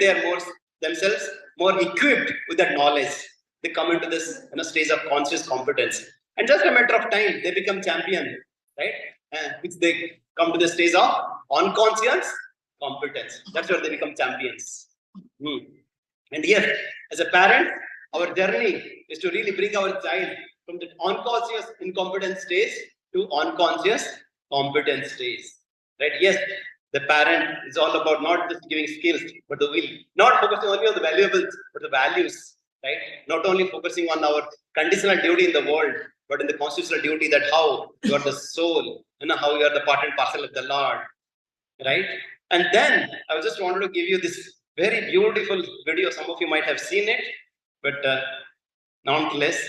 themselves more equipped with that knowledge. They come into this stage of conscious competence. And just a matter of time, they become champion, right? Which they come to the stage of unconscious competence. That's where they become champions. And yes, as a parent, our journey is to really bring our child from the unconscious incompetence stage to unconscious competence stage. Right? Yes, the parent is all about not just giving skills, but the will. Not focusing only on the valuables, but the values. Right? Not only focusing on our conditional duty in the world, but in the constitutional duty that how you are the soul, how you are the part and parcel of the Lord, right? And then I just wanted to give you this very beautiful video. Some of you might have seen it, but nonetheless.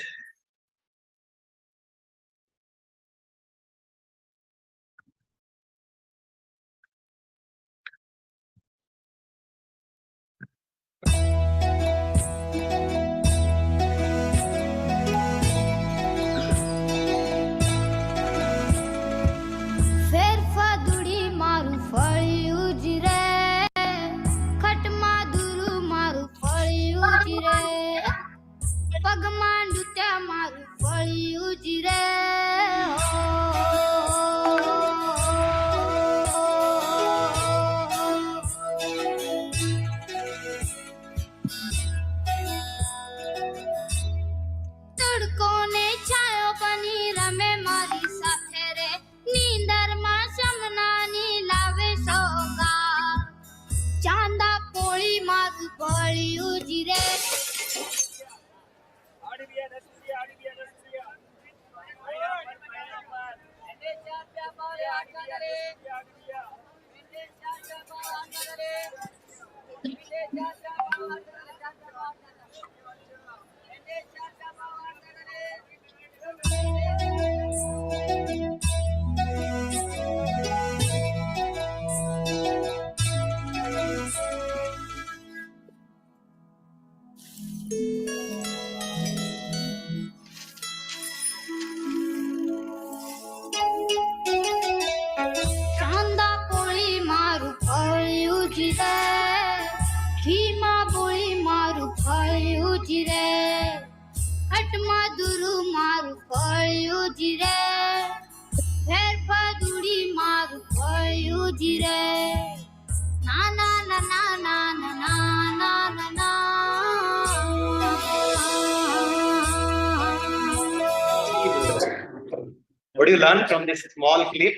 What do you learn from this small clip?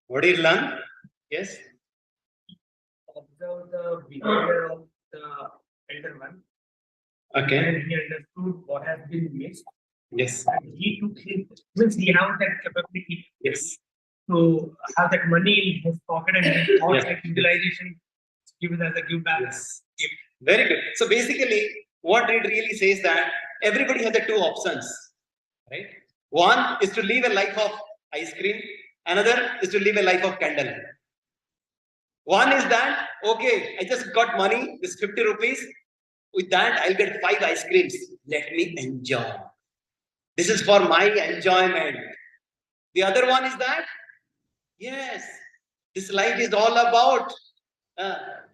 What do you learn? Yes? Observe the behavior of the elder one. Okay. And he understood what has been missed. Yes. And he took his, means he has that capability Yes. to have that money in his pocket and he thought Yes. like utilization, give it as a give back. Yes. Very good. So basically, what it really says that everybody has the two options, right? One is to live a life of ice cream. Another is to live a life of candle. One is that, okay, I just got money, this 50 rupees. With that, I'll get 5 ice creams. Let me enjoy. This is for my enjoyment. The other one is that, yes, this life is all about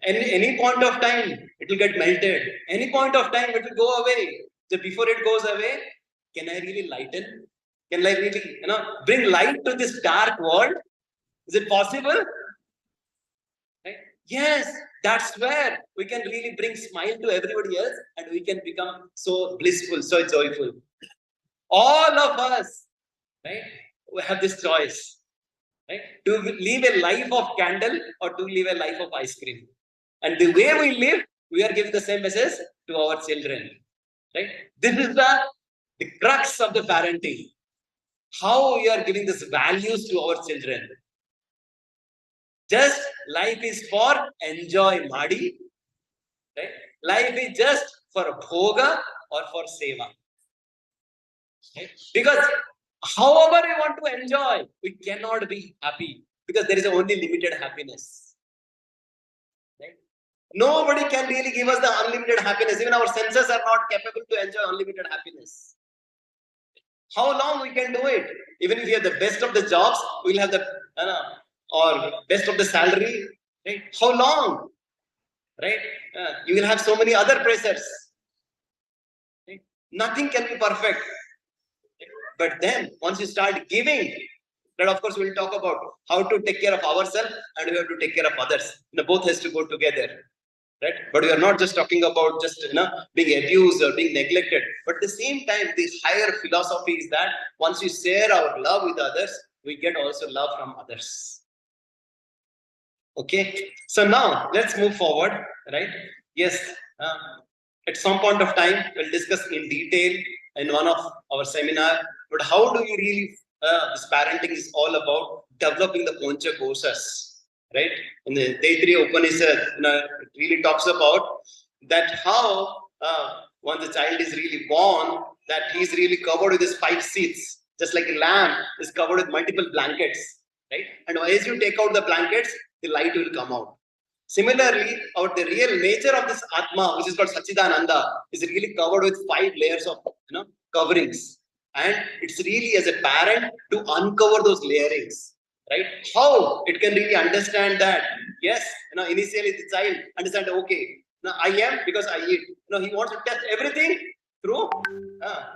any point of time, it will get melted. Any point of time, it will go away. So before it goes away, can I really lighten? Can I really, bring light to this dark world? Is it possible? Right? Yes, that's where we can really bring smile to everybody else and we can become so blissful, so joyful. All of us, right, we have this choice, right, to live a life of candle or to live a life of ice cream. And the way we live, we are giving the same message to our children, right? This is the crux of the parenting. How we are giving these values to our children. Just life is for enjoy Madi, right? Life is just for bhoga or for seva. Right? Because however we want to enjoy, we cannot be happy because there is only limited happiness. Right? Nobody can really give us the unlimited happiness. Even our senses are not capable to enjoy unlimited happiness. How long we can do it? Even if we have the best of the jobs, we'll have the or best of the salary. Right? How long? Right? You will have so many other pressures. Right? Nothing can be perfect. But then once you start giving, then of course we'll talk about how to take care of ourselves and we have to take care of others. Both has to go together. Right? But we are not just talking about just being abused or being neglected. But at the same time, the higher philosophy is that once we share our love with others, we get also love from others. Okay. So now let's move forward. Right? Yes. At some point of time, we'll discuss in detail in one of our seminar. But how do you really, this parenting is all about developing the Poncha Kosas, right? In the Taittiriya Upanishad, it really talks about that how once the child is really born, that he's really covered with his 5 seats, just like a lamb is covered with multiple blankets, right? And as you take out the blankets, the light will come out. Similarly, the real nature of this Atma, which is called Sachidananda, is really covered with 5 layers of coverings. And it's really as a parent to uncover those layerings, right? How it can really understand that, yes, initially the child understand, okay, now I am because I eat. He wants to test everything through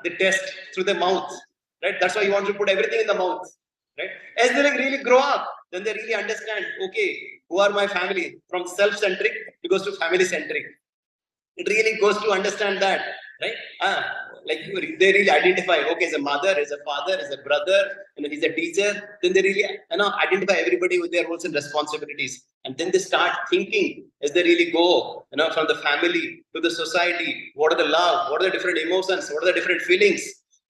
the test, through the mouth, right? That's why he wants to put everything in the mouth, right? As they really grow up, then they really understand, okay, who are my family? From self-centric, it goes to family-centric. It really goes to understand that, right? Like they really identify, okay, as a mother, as a father, as a brother, he's a teacher. Then they really identify everybody with their roles and responsibilities. And then they start thinking as they really go, from the family to the society, what are the love, what are the different emotions, what are the different feelings,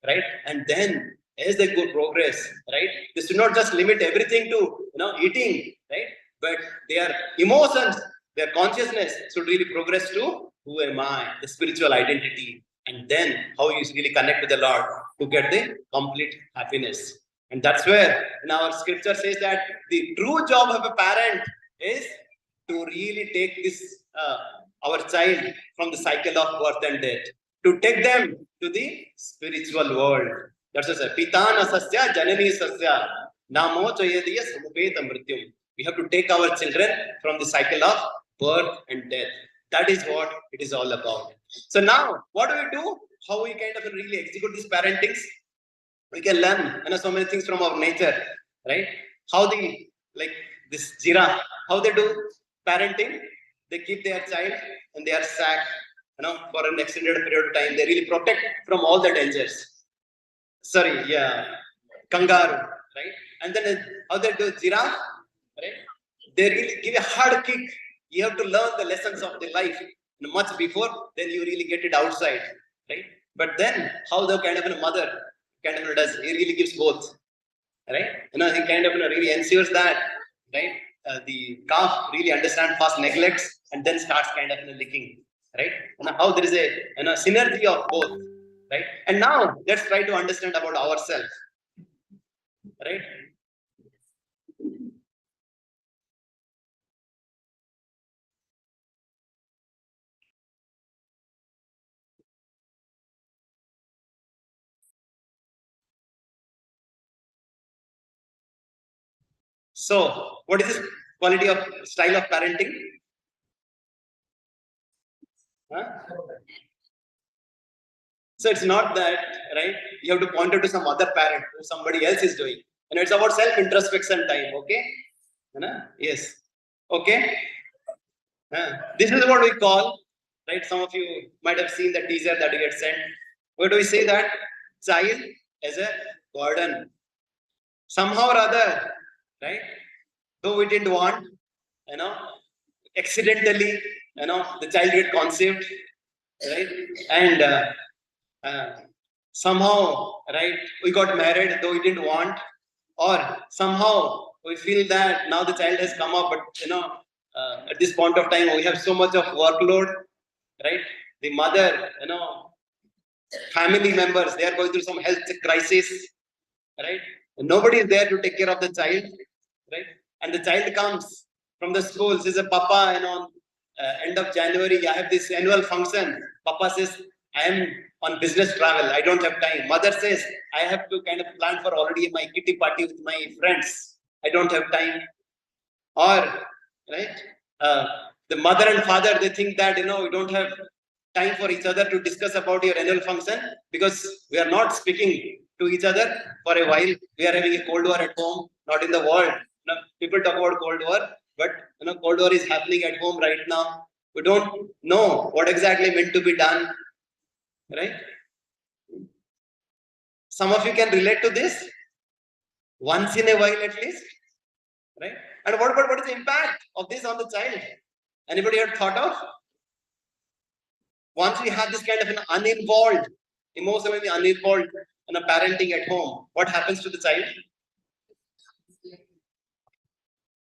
right? And then as they go progress, right, they should not just limit everything to eating, right? But their emotions, their consciousness should really progress to who am I, the spiritual identity, and then how you really connect with the Lord to get the complete happiness. And that's where in our scripture says that the true job of a parent is to really take this our child from the cycle of birth and death, to take them to the spiritual world. That's what it says. Pitana sasya janani sasya namo chayadiya samupeta mrityum. We have to take our children from the cycle of birth and death. That is what it is all about. So now, what do we do? How we kind of really execute these parentings? We can learn so many things from our nature, right? How this giraffe, how they do parenting? They keep their child in their sack, for an extended period of time. They really protect from all the dangers. Sorry, yeah, kangaroo, right? And then how they do giraffe, right? They really give a hard kick. You have to learn the lessons of the life much before, then you really get it outside, right? But then how the kind of a mother kind of does, he really gives both, right? He kind of really ensures that, right? The calf really understands first, neglects, and then starts kind of licking, right? How there is a synergy of both, right? And now let's try to understand about ourselves, right? So, what is this quality of style of parenting? Huh? So it's not that, right? You have to point it to some other parent who somebody else is doing. It's about self-introspection time, okay? Yes. Okay? This is what we call, right? Some of you might have seen the teaser that you get sent. Where do we say that? Child as a burden. Somehow or other, right? Though we didn't want, accidentally, the child get conceived, right? And somehow, right, we got married though we didn't want, or somehow we feel that now the child has come up, but at this point of time we have so much of workload, right? The mother, family members, they are going through some health crisis, right? And nobody is there to take care of the child, right? And the child comes from the school, says, Papa, end of January, I have this annual function. Papa says, I am on business travel, I don't have time. Mother says, I have to kind of plan for already my kitty party with my friends, I don't have time. Or, right, the mother and father, they think that, we don't have time for each other to discuss about your annual function because we are not speaking to each other for a while. We are having a cold war at home, not in the world. People talk about cold war, but cold war is happening at home right now. We don't know what exactly meant to be done, right? Some of you can relate to this once in a while at least, right? And what is the impact of this on the child? Anybody have thought of? Once we have this kind of an uninvolved emotionally uninvolved in a parenting at home, what happens to the child?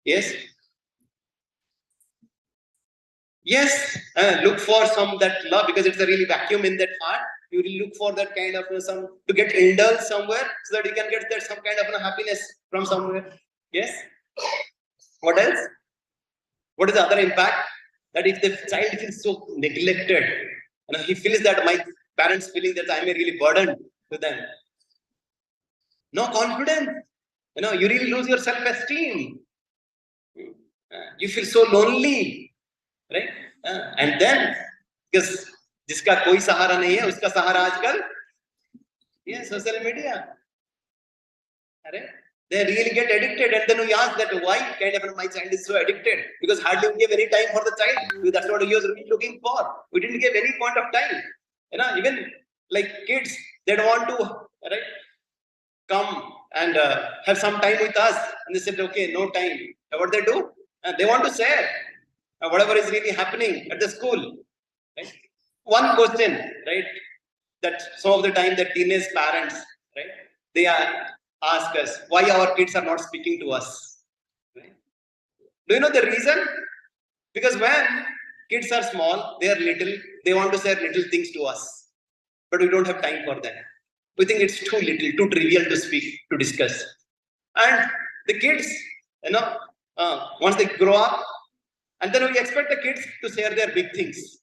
Yes? Yes, look for some that love because it's a really vacuum in that heart. You will look for that kind of some to get indulged somewhere so that you can get that some kind of happiness from somewhere. Yes. What else? What is the other impact? That if the child feels so neglected, he feels that my parents feeling that I'm a really burden to them. No confidence. You really lose your self-esteem. You feel so lonely, right? And then, because जिसका कोई सहारा नहीं है, उसका सहारा आजकल ये social media. Right? They really get addicted, and then we ask that why kind of my child is so addicted because hardly we give any time for the child. That's what he was really looking for. We didn't give any point of time. Even like kids, they don't want to come and have some time with us, and they said, okay, no time. What they do? They want to share whatever is really happening at the school. Right? One question, right? That some of the time the teenage parents, right? They ask us why our kids are not speaking to us. Right? Do you know the reason? Because when kids are small, they are little, they want to share little things to us, but we don't have time for that. We think it's too little, too trivial to speak, to discuss. And the kids, once they grow up, and then we expect the kids to share their big things.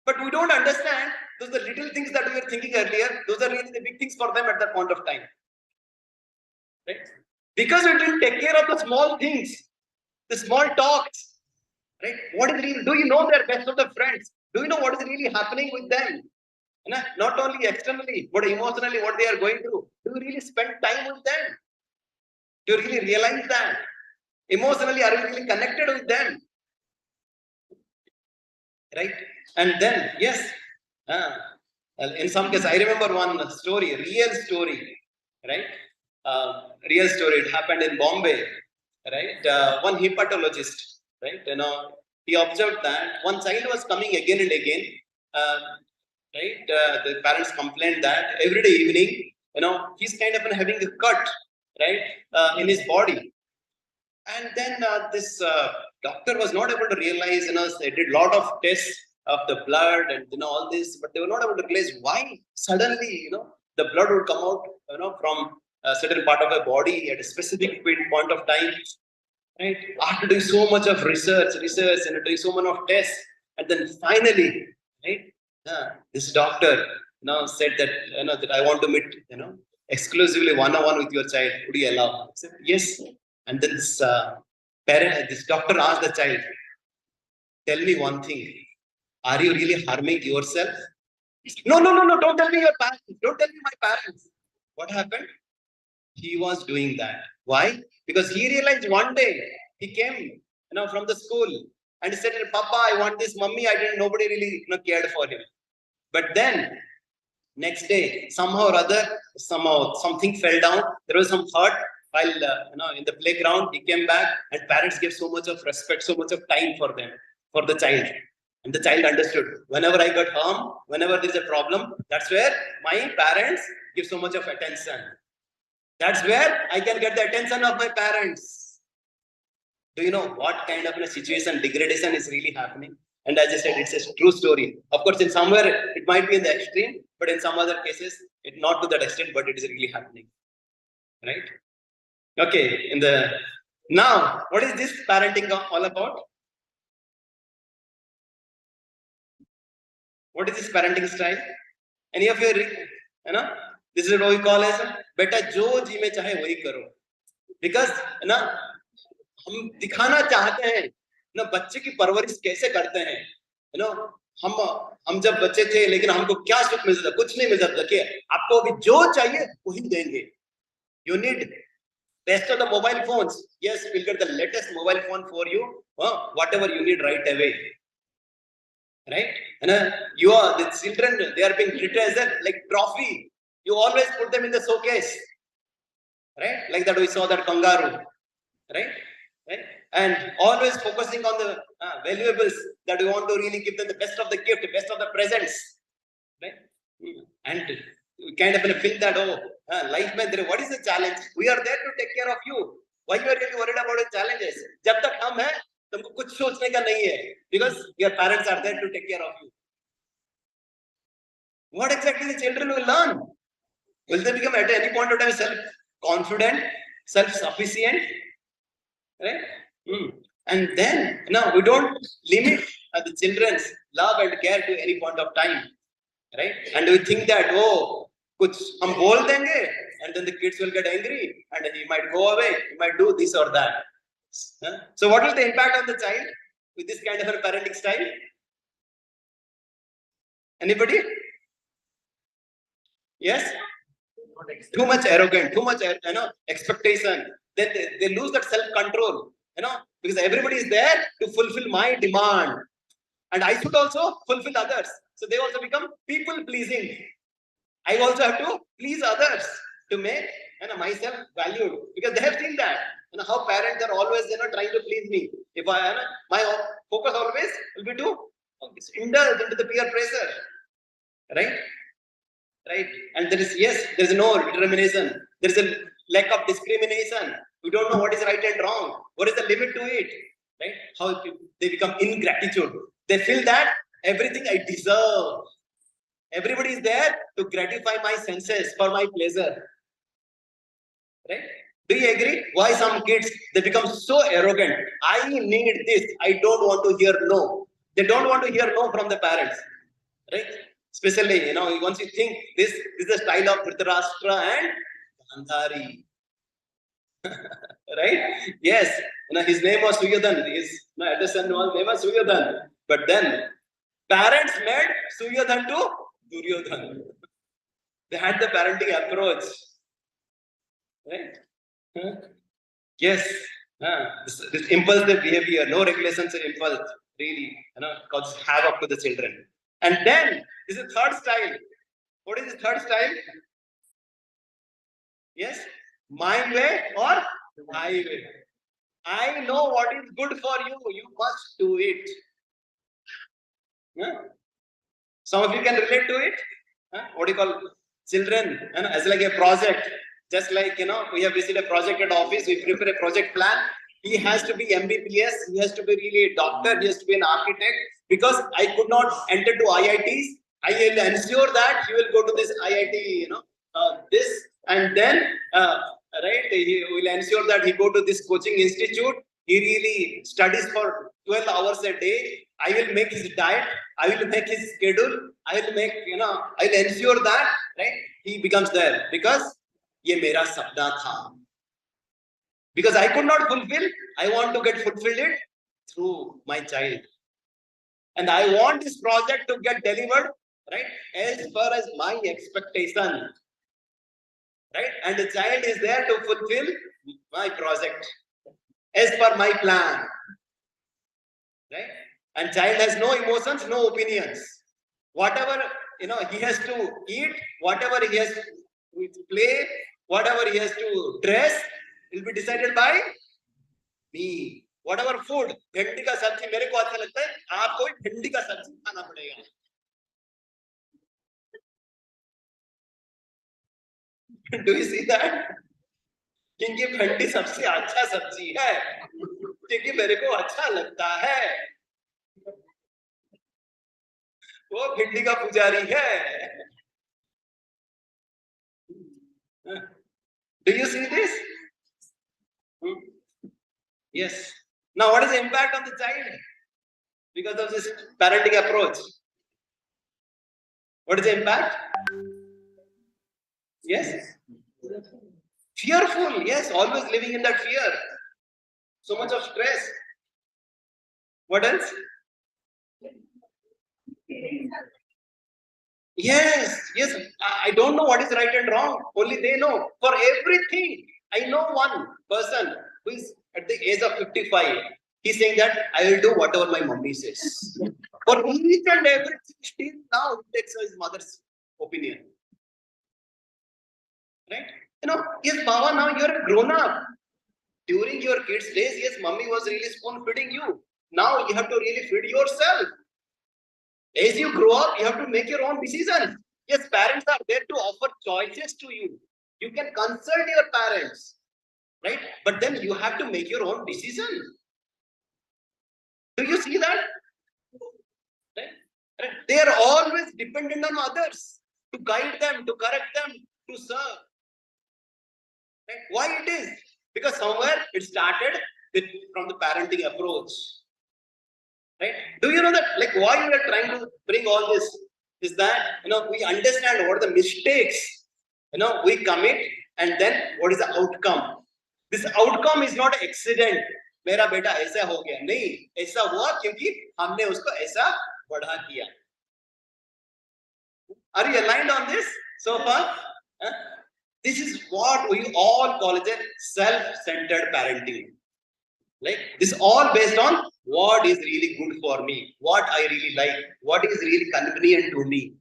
But we don't understand those are the little things that we were thinking earlier. Those are really the big things for them at that point of time. Right? Because we didn't take care of the small things, the small talks. Right? What is really? Do you know their best of the friends? Do you know what is really happening with them? Not only externally, but emotionally, what they are going through. Do you really spend time with them? Do you really realize that? Emotionally, are you really connected with them? Right? And then, yes, in some cases, I remember one story, real story, right? Real story, it happened in Bombay, right? One hepatologist, right? He observed that one child was coming again and again, right? The parents complained that every day evening, he's kind of having a cut, right, in his body. And then this doctor was not able to realize, they did a lot of tests of the blood and all this, but they were not able to realize why suddenly, the blood would come out, from a certain part of the body at a specific point of time. Right? After doing so much of research, and doing so much of tests, and then finally, right, this doctor, said that, that I want to meet, exclusively one-on-one with your child. Would you allow? I said, yes. And then this this doctor asked the child, tell me one thing. Are you really harming yourself? No, don't tell me your parents. Don't tell me my parents. What happened? He was doing that. Why? Because he realized one day he came, from the school and he said, Papa, I want this. Mummy, nobody really cared for him. But then next day, somehow or other, something fell down. There was some hurt while in the playground. He came back and parents gave so much of respect, so much of time for them, for the child. And the child understood. Whenever I got harm, whenever there's a problem, that's where my parents give so much of attention. That's where I can get the attention of my parents. Do you know what kind of a situation degradation is really happening? And as I said, it's a true story. Of course, in somewhere it might be in the extreme, but in some other cases, it not to that extent, but it is really happening. Right? Okay. Now, what is this parenting all about? What is this parenting style? Any of you, this is what we call as beta jo ji mein chahe wahi karo. Because हम दिखाना चाहते हैं बच्चे की परवरिश कैसे करते हैं हम जब बच्चे थे लेकिन हमको क्या सुख मिल सकता, कुछ नहीं मिल सकता। देखिए आपको अभी जो चाहिए वही देंगे। You need best of the mobile phones. Yes, we'll get the latest mobile phone for you, whatever you need right away. Right? And the children, they are being treated as a like trophy. You always put them in the showcase, right? Like that we saw that kangaroo, right? And always focusing on the valuables that we want to really give them the best of the gift, the best of the presents, right? And we kind of feel that, life mein what is the challenge? We are there to take care of you. Why you are really worried about the challenges? जब तक हम हैं, तुमको कुछ सोचने का नहीं है, because your parents are there to take care of you. What exactly the children will learn? Will they become at any point of time self-confident, self-sufficient? Right? And then, no, we don't limit the children's love and care to any point of time. Right? And we think that, kuch hum bol denge, and then the kids will get angry, and he might go away, he might do this or that. So what is the impact on the child with this kind of a parenting style? Anybody? Yes? Too much arrogant, too much expectation. Then they lose that self-control, because everybody is there to fulfill my demand. And I should also fulfill others. So they also become people-pleasing. I also have to please others to make myself valued, because they have seen that how parents are always trying to please me. If my focus always will be to indulge into the peer pressure, right? And there is no determination. There is a lack of discrimination. We don't know what is right and wrong. What is the limit to it? Right? How they become ingratitude. They feel that everything I deserve. Everybody is there to gratify my senses for my pleasure. Right? Do you agree? Why some kids, they become so arrogant? I need this. I don't want to hear no. They don't want to hear no from the parents. Right? Especially, once you think this is the style of Dhritarashtra and Gandhari. Right? Yes. His name was Suryodhan. His elder son was name was Suryodhan. But then parents made Suryodhan to Duryodhan. They had the parenting approach. Right? Yes. This impulsive behavior, no regulations of impulse, really, causes havoc to the children. And then this is the third style. What is the third style? Yes? My way or highway. I know what is good for you. You must do it. Some of you can relate to it. What do you call children? As like a project. Just like, we have received a project at office, we prepare a project plan. He has to be MBBS, he has to be really a doctor, he has to be an architect. Because I could not enter to IITs, I will ensure that he will go to this IIT, this, and then, he will ensure that he go to this coaching institute. He really studies for 12 hours a day. I will make his diet. I will make his schedule. I will make, I will ensure that, right? He becomes there because ये मेरा सपना था. Because I could not fulfill, I want to get fulfilled it through my child. And I want this project to get delivered, right, as far as my expectation. Right? And the child is there to fulfill my project as per my plan. Right? And child has no emotions, no opinions. Whatever, he has to eat, whatever he has to play, whatever he has to dress, will be decided by me. Whatever food, भिंडी का सब्जी मेरे को अच्छा लगता है, आपको भी भिंडी का सब्जी खाना पड़ेगा. Do you see that? क्योंकि भिंडी सबसे अच्छा सब्जी है, क्योंकि मेरे को अच्छा लगता है. वो भिंडी का पुजारी है. Do you see this? Yes. Now, what is the impact on the child because of this parenting approach? What is the impact? Yes. Fearful. Yes, always living in that fear. So much of stress. What else? Yes. I don't know what is right and wrong. Only they know. For everything, I know one person who is at the age of 55. He's saying that I will do whatever my mommy says. For each and everything, still now he takes his mother's opinion. Right? Yes, Baba, now you're a grown up. During your kids' days, yes, mommy was really spoon feeding you. Now you have to really feed yourself. As you grow up, you have to make your own decisions. Yes, parents are there to offer choices to you. You can consult your parents, right? But then you have to make your own decision. Do you see that? Right? Right? They are always dependent on others to guide them, to correct them, to serve. Right? Why it is? Because somewhere it started from the parenting approach. Right? Do you know that? Like why we are trying to bring all this is that we understand what are the mistakes we commit, and then what is the outcome. This outcome is not accident. मेरा बेटा ऐसा हो गया नहीं, ऐसा हुआ क्योंकि हमने उसको ऐसा बढ़ा दिया. Are you aligned on this so far? Huh? This is what we all call as a self-centered parenting. Like this all based on what is really good for me, what I really like, what is really convenient to me.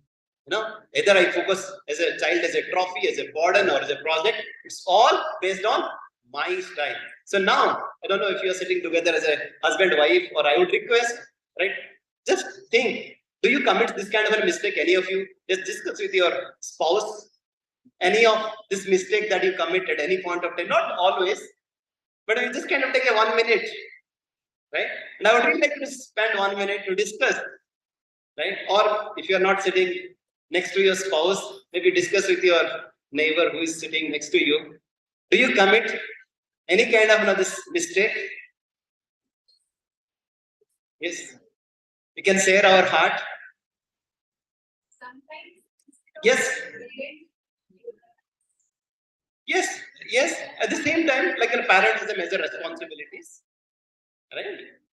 Either I focus as a child as a trophy, as a burden, or as a project. It's all based on my style. So now, I don't know if you are sitting together as a husband, wife, or I would request, right? Just think, do you commit this kind of a mistake, any of you? Just discuss with your spouse, any of this mistake that you commit at any point of time, not always, but you just kind of take a 1 minute, right? And I would really like to spend 1 minute to discuss, right? Or if you are not sitting next to your spouse, maybe discuss with your neighbor who is sitting next to you. Do you commit any kind of this mistake? Yes. We can share our heart. Sometimes. Yes. Yes. Yes. At the same time, like a parent has a major responsibilities. Right?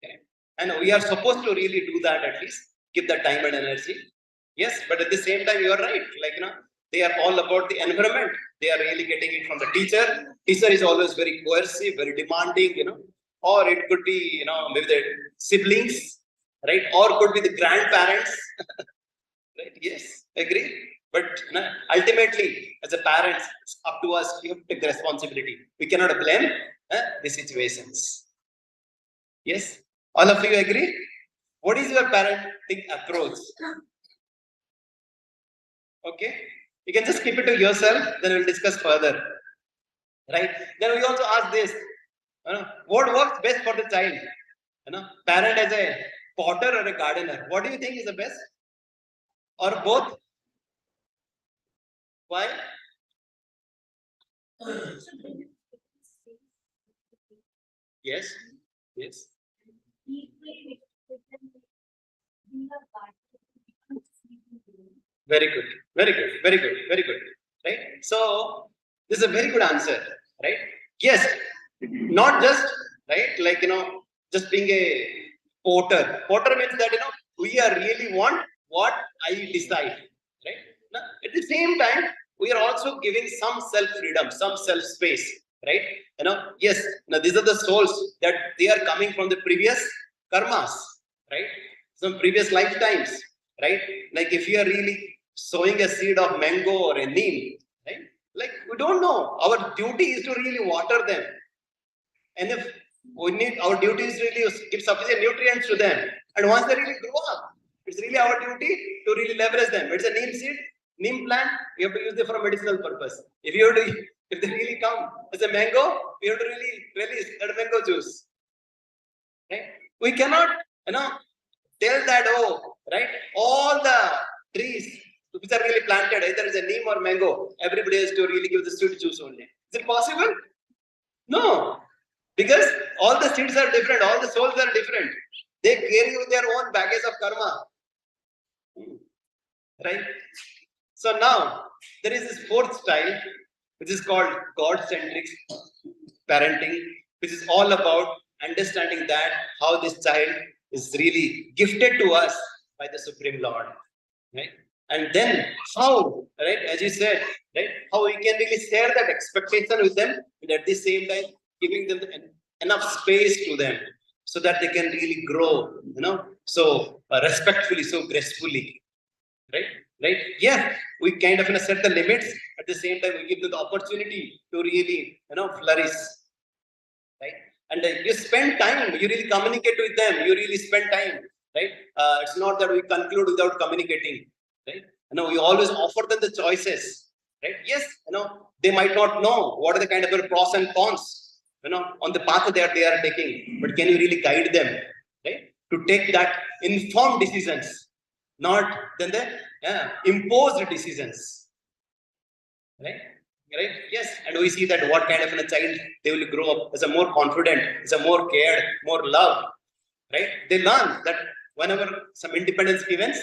Okay. And we are supposed to really do that at least. Give that time and energy. Yes, but at the same time, you are right. Like, they are all about the environment. They are really getting it from the teacher. Teacher is always very coercive, very demanding, or it could be, maybe the siblings, right? Or could be the grandparents, right? Yes, agree. But ultimately, as a parents, it's up to us. We have to take the responsibility. We cannot blame the situations. Yes, all of you agree? What is your parenting approach? Okay, you can just keep it to yourself, then we'll discuss further. Right? Then we also ask this, what works best for the child? Parent as a potter or a gardener, what do you think is the best? Or both? Why? Yes, yes. Very good, very good, very good, very good. Right? So this is a very good answer, right? Yes, not just right, like just being a potter. Potter means that we are really want what I decide, right? Now, at the same time, we are also giving some self-freedom, some self-space, right? Yes, now these are the souls that they are coming from the previous karmas, right? Some previous lifetimes, right? Like if you are really sowing a seed of mango or a neem, right? Like we don't know. Our duty is to really water them. And if we need, our duty is really to give sufficient nutrients to them. And once they really grow up, it's really our duty to really leverage them. It's a neem seed, neem plant, we have to use it for a medicinal purpose. If they really come as a mango, we have to really release that mango juice. Right? We cannot, tell that, right? All the trees which are really planted, either it's a neem or mango, everybody has to really give the sweet juice only. Is it possible? No. Because all the seeds are different, all the souls are different. They carry with their own baggage of karma. Right? So now, there is this fourth style, which is called God-centric parenting, which is all about understanding that how this child is really gifted to us by the Supreme Lord. Right? And then how, right, as you said, right, how we can really share that expectation with them, and at the same time giving them enough space to them so that they can really grow, so respectfully, so gracefully, right? Yeah, we kind of set the limits. At the same time, we give them the opportunity to really, flourish, right? And you spend time, you really communicate with them, you really spend time, right? It's not that we conclude without communicating. right? We always offer them the choices, right? Yes, they might not know what are the kind of pros and cons, on the path that they are taking, but can you really guide them, right? To take that informed decisions, not then the imposed decisions, right? Right? Yes, and we see that what kind of a child they will grow up as a more confident, as a more cared, more loved, right? They learn that whenever some independence given,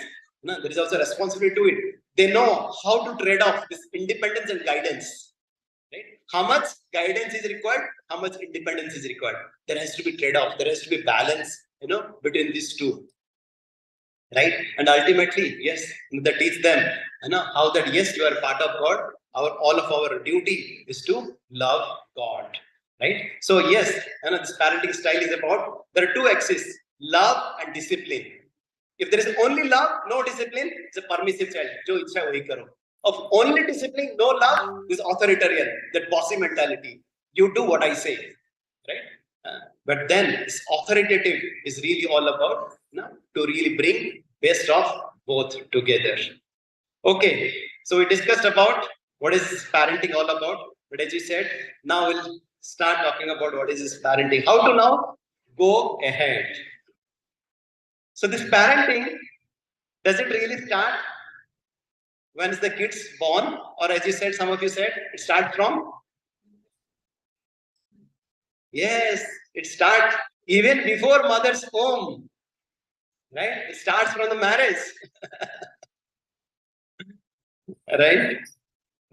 there is also a responsibility to it. They know how to trade off this independence and guidance, right? How much guidance is required, how much independence is required. There has to be trade off. There has to be balance, between these two, right? And ultimately, yes, that teach them, how that yes, you are part of God. All of our duty is to love God, right? So yes, this parenting style is about, there are two axes, love and discipline. If there is only love, no discipline, it's a permissive child. Jo ichha wahi karo. Of only discipline, no love, is authoritarian, that bossy mentality. You do what I say, right? But then this authoritative is really all about, to really bring best of both together. Okay, so we discussed about what is parenting all about. But as you said, now we'll start talking about what is this parenting. How to now go ahead. So this parenting, does it really start when is the kids born? Or as you said, some of you said, it starts from? Yes, it starts even before mother's home. Right? It starts from the marriage. Right?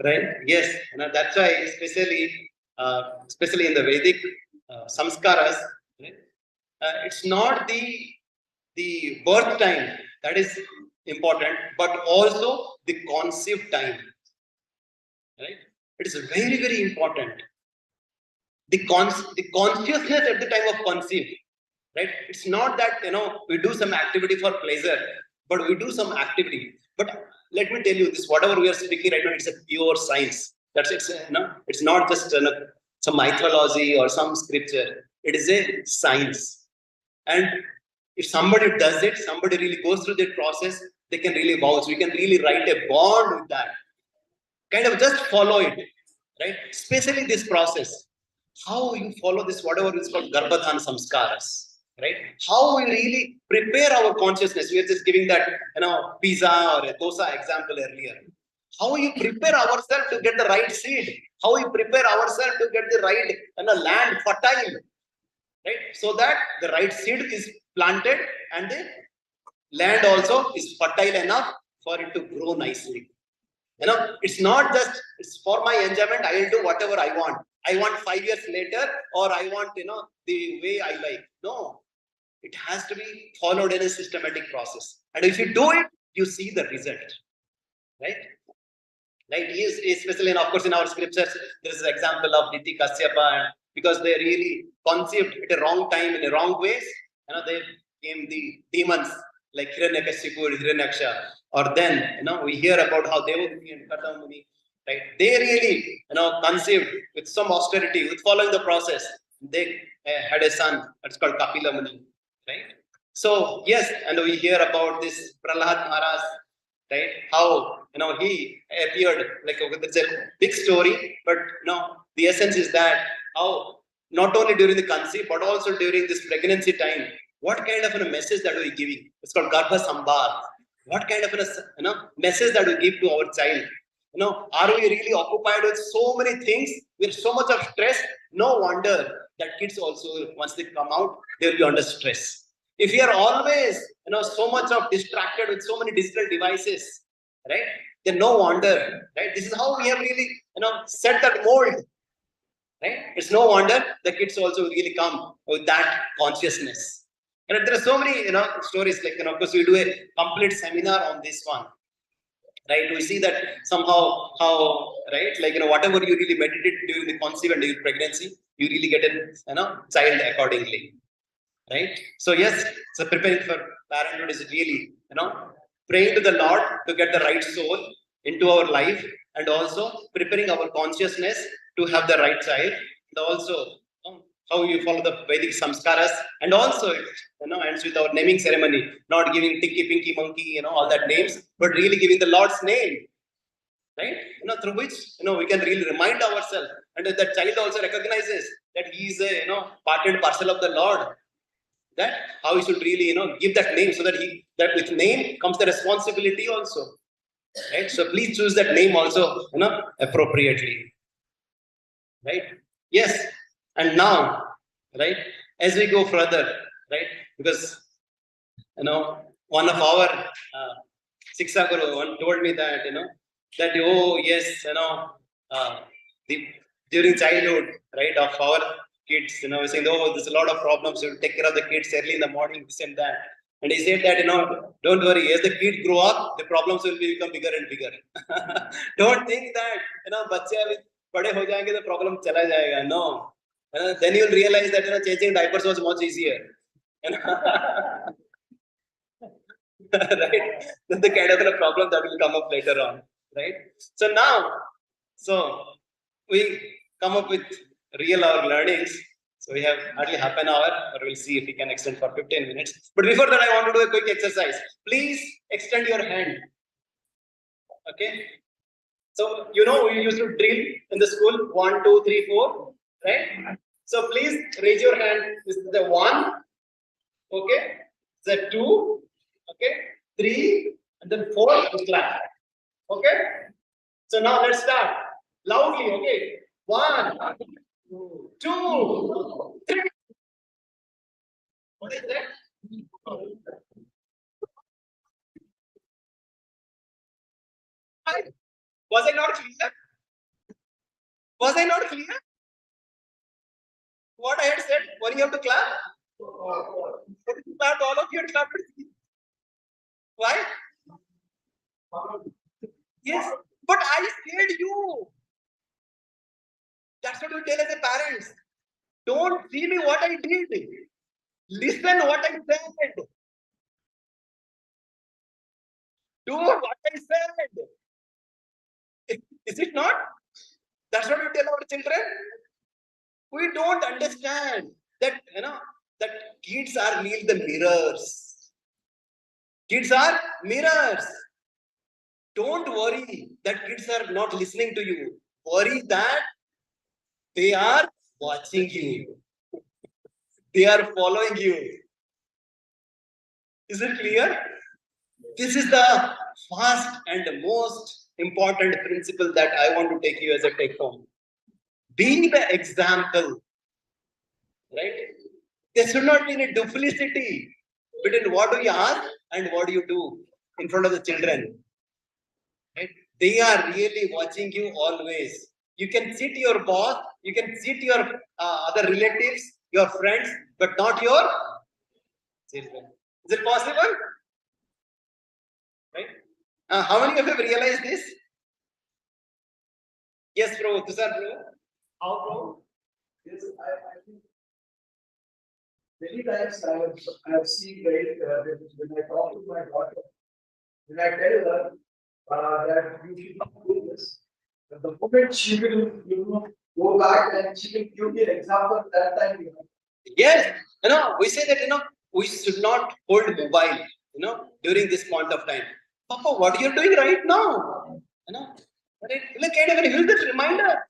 Right? Yes. That's why especially in the Vedic samskaras, right? It's not the birth time that is important, but also the conceive time. Right? It is very, very important. The consciousness at the time of conceive. Right? It's not that we do some activity for pleasure, but we do some activity. But let me tell you this: whatever we are speaking right now, it's a pure science. It's not just some mythology or some scripture. It is a science. And if somebody does it, somebody really goes through that process, they can really vouch. We can really write a bond with that. Kind of just follow it, right? Especially this process. How you follow this, whatever is called Garbhadhan Samskaras. Right? How we really prepare our consciousness. We are just giving that, pizza or a dosa example earlier. How you prepare ourselves to get the right seed. How we prepare ourselves to get the right land fertile. Right? So that the right seed is planted and the land also is fertile enough for it to grow nicely. It's not just, it's for my enjoyment, I will do whatever I want. I want 5 years later, or I want, the way I like. No. It has to be followed in a systematic process. And if you do it, you see the result. Right? Right? Especially, of course, in our scriptures, there is an example of Diti Kasyapa, and because they really conceived at a wrong time in a wrong ways, they came the demons like Hiranyakashipu and Hiranyaksha. Or then, we hear about how Devamuni and Katamuni, right? They really, conceived with some austerity, with following the process. They had a son that's called Kapila Muni. Right? So, yes, and we hear about this Prahlad Maharaj, right? How, he appeared, like, okay, that's a big story, but the essence is that how, not only during the conceive, but also during this pregnancy time, what kind of a message that we're giving? It's called Garbha Sambhar. What kind of a message that we give to our child? Are we really occupied with so many things, with so much of stress? No wonder that kids also, once they come out, they will be under stress. If you are always, so much of distracted with so many digital devices, right? Then no wonder, right? This is how we have really, set that mold, right? It's no wonder the kids also really come with that consciousness. And there are so many, stories like, of course, we do a complete seminar on this one. Right, we see that somehow how, right, like, whatever you really meditate during the conceive and during pregnancy, you really get a, child accordingly, right? So yes, so preparing for parenthood is really, praying to the Lord to get the right soul into our life, and also preparing our consciousness to have the right child, and also how you follow the Vedic samskaras, and also it ends with our naming ceremony, not giving Tinky Pinky Monkey, all that names, but really giving the Lord's name, right? Through which we can really remind ourselves, and that child also recognizes that he is a part and parcel of the Lord. That how he should really give that name, so that with name comes the responsibility also, right? So please choose that name also appropriately, right? Yes. And now, right, as we go further, right, because one of our Shiksha Guru one told me that that oh yes, during childhood, right, of our kids, saying, oh, there's a lot of problems, you take care of the kids early in the morning, this and that. And he said that, don't worry, as the kids grow up, the problems will become bigger and bigger. Don't think that, बच्चे अभी बड़े हो जाएंगे, the problem चला जाएगा. No. Then you'll realize that, changing diapers was much easier. Right? That's the kind of problem that will come up later on. Right? So now, we come up with real hour learnings. So we have hardly half an hour, or we'll see if we can extend for 15 minutes. But before that, I want to do a quick exercise. Please extend your hand. Okay? So, we used to drill in the school 1, 2, 3, 4, right? So please raise your hand. This is the 1, okay? The 2, okay? 3, and then 4, to clap. Okay? So now let's start. Loudly, okay? 1, 2, 3. What is that? Was I not clear? Was I not clear? What I had said, when you have to clap? Clap, all of you had clapped. Why? Yes, but I scared you. That's what you tell as a parents. Don't see me what I did. Listen what I said. Do what I said. Is it not? That's what we tell our children. We don't understand that that kids are really the mirrors. Kids are mirrors. Don't worry that kids are not listening to you. Worry that they are watching you. They are following you. Is it clear? This is the first and most important principle that I want to take you as a take home. Be the example, right? There should not be any duplicity between what do you ask and what do you do in front of the children. Right? They are really watching you always. You can cheat your boss, you can cheat your other relatives, your friends, but not your children. Is it possible? Right? How many of you have realized this? Yes, bro. Tushar, bro. How, bro? Yes, I think many times I have seen when I talk to my daughter, when I tell her that you should not do this, but the moment she will go back and she will give me an example that time. Yes, we say that we should not hold mobile, during this point of time. Papa, what you're doing right now? Right? Kind of use this reminder.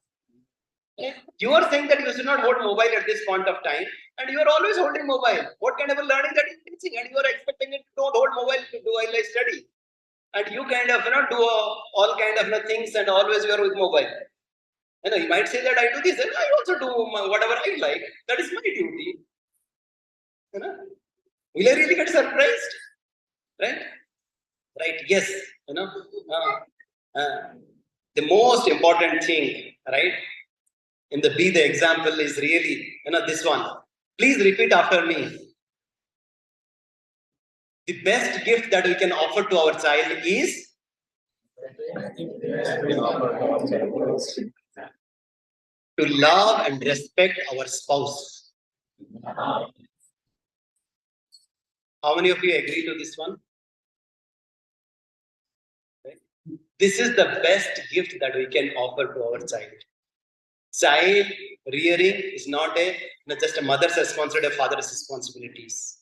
Right? You are saying that you should not hold mobile at this point of time, and you are always holding mobile. What kind of a learning that is teaching? And you are expecting it to don't hold mobile to do while I study. And you kind of do all kind of things, and always you are with mobile. You might say that I do this, and I also do whatever I like. That is my duty. Will I really get surprised? Right? Right? Yes. The most important thing, right? In the be the example is really, this one. Please repeat after me. The best gift that we can offer to our child is to love and respect our spouse. How many of you agree to this one? This is the best gift that we can offer to our child. Child rearing is not just a mother's responsibility, a father's responsibilities.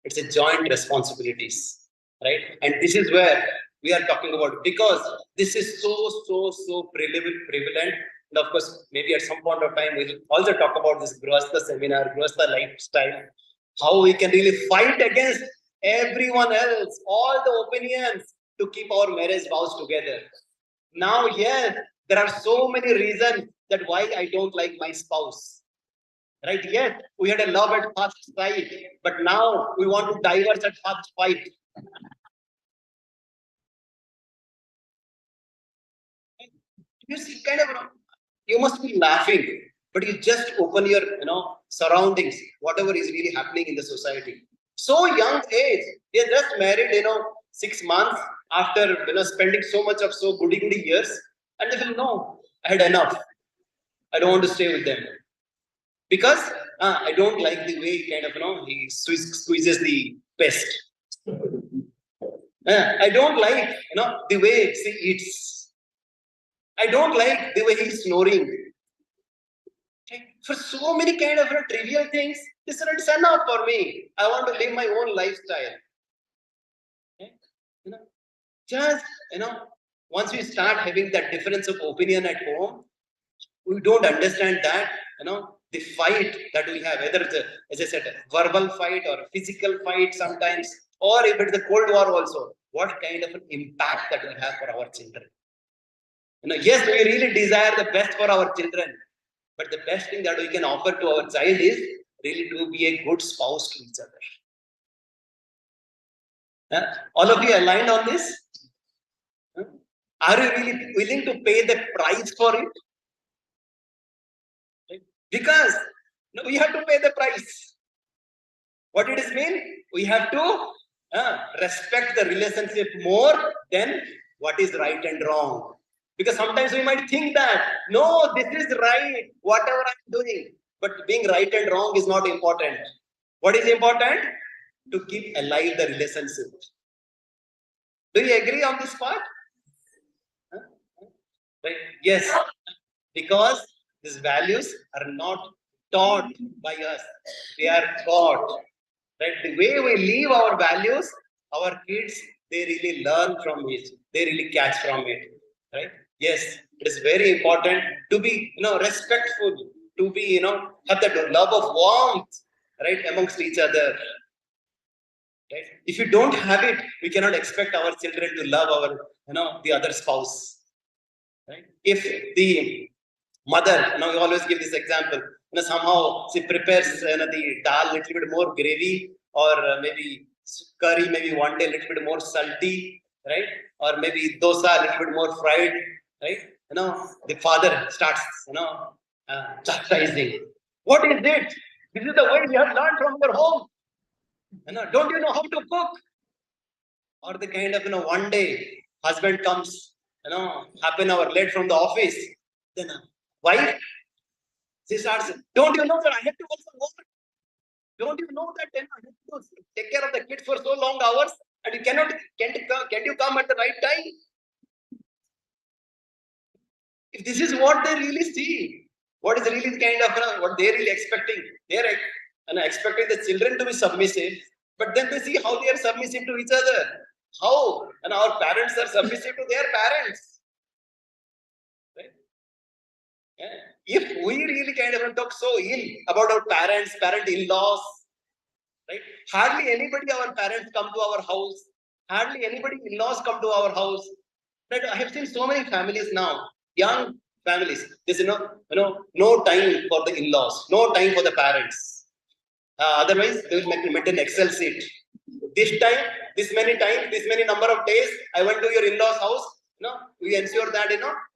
It's a joint responsibilities, right? And this is where we are talking about, because this is so prevalent. And of course, maybe at some point of time, we'll also talk about this Grihastha seminar, Grihastha lifestyle, how we can really fight against everyone else, all the opinions to keep our marriage vows together. Now, yes, there are so many reasons that why I don't like my spouse. Right? Yes, we had a love at first sight, but now we want to divorce at first fight. You see, kind of, you must be laughing, but you just open your, surroundings, whatever is really happening in the society. So young age, they are just married, 6 months after, spending so much of so goody years, and they will know, I had enough. I don't want to stay with them. Because I don't like the way kind of, he squeezes the pest. I don't like, the way he eats. I don't like the way he's snoring. Okay? For so many kind of trivial things, this is enough for me. I want to live my own lifestyle. Okay? Just, once we start having that difference of opinion at home, we don't understand that, the fight that we have, whether it's as I said, a verbal fight or a physical fight sometimes, or if it's a Cold War also, what kind of an impact that we have for our children. Yes, we really desire the best for our children, but the best thing that we can offer to our child is really to be a good spouse to each other. All of you aligned on this? Are you really willing to pay the price for it? Because we have to pay the price. What it is mean? We have to respect the relationship more than what is right and wrong. Because sometimes we might think that, no, this is right, whatever I'm doing. But being right and wrong is not important. What is important? To keep alive the relationship. Do you agree on this part? Right? Yes. Because these values are not taught by us. They are taught. Right? The way we live our values, our kids, they really learn from it. They really catch from it. Right? Yes, it is very important to be, respectful, to be, have that love of warmth, right, amongst each other. Right? If you don't have it, we cannot expect our children to love our, the other spouse. Right? If the mother, we always give this example, somehow she prepares the dal little bit more gravy, or maybe curry, maybe one day a little bit more salty, right? Or maybe dosa a little bit more fried, right? The father starts, chastising. What is it? This is the way you have learned from your home. Don't you know how to cook? Or the kind of, one day husband comes, half an hour late from the office. Then wife, she starts, don't you know that I have to also work? Don't you know that I have to take care of the kids for so long hours, and you can't you come at the right time? If this is what they really see, what is really kind of, what they're really expecting, they're expecting the children to be submissive, but then they see how they are submissive to each other. How? And our parents are submissive to their parents. Right? Yeah. If we really kind of talk so ill about our parents, parent-in-laws, right? Hardly anybody, our parents come to our house. Hardly anybody in-laws come to our house. Right? I have seen so many families now, young families. There's no time for the in-laws, no time for the parents. Otherwise, they will maintain Excel sheet. This time, this many times, this many number of days, I went to your in-laws' house. We ensure that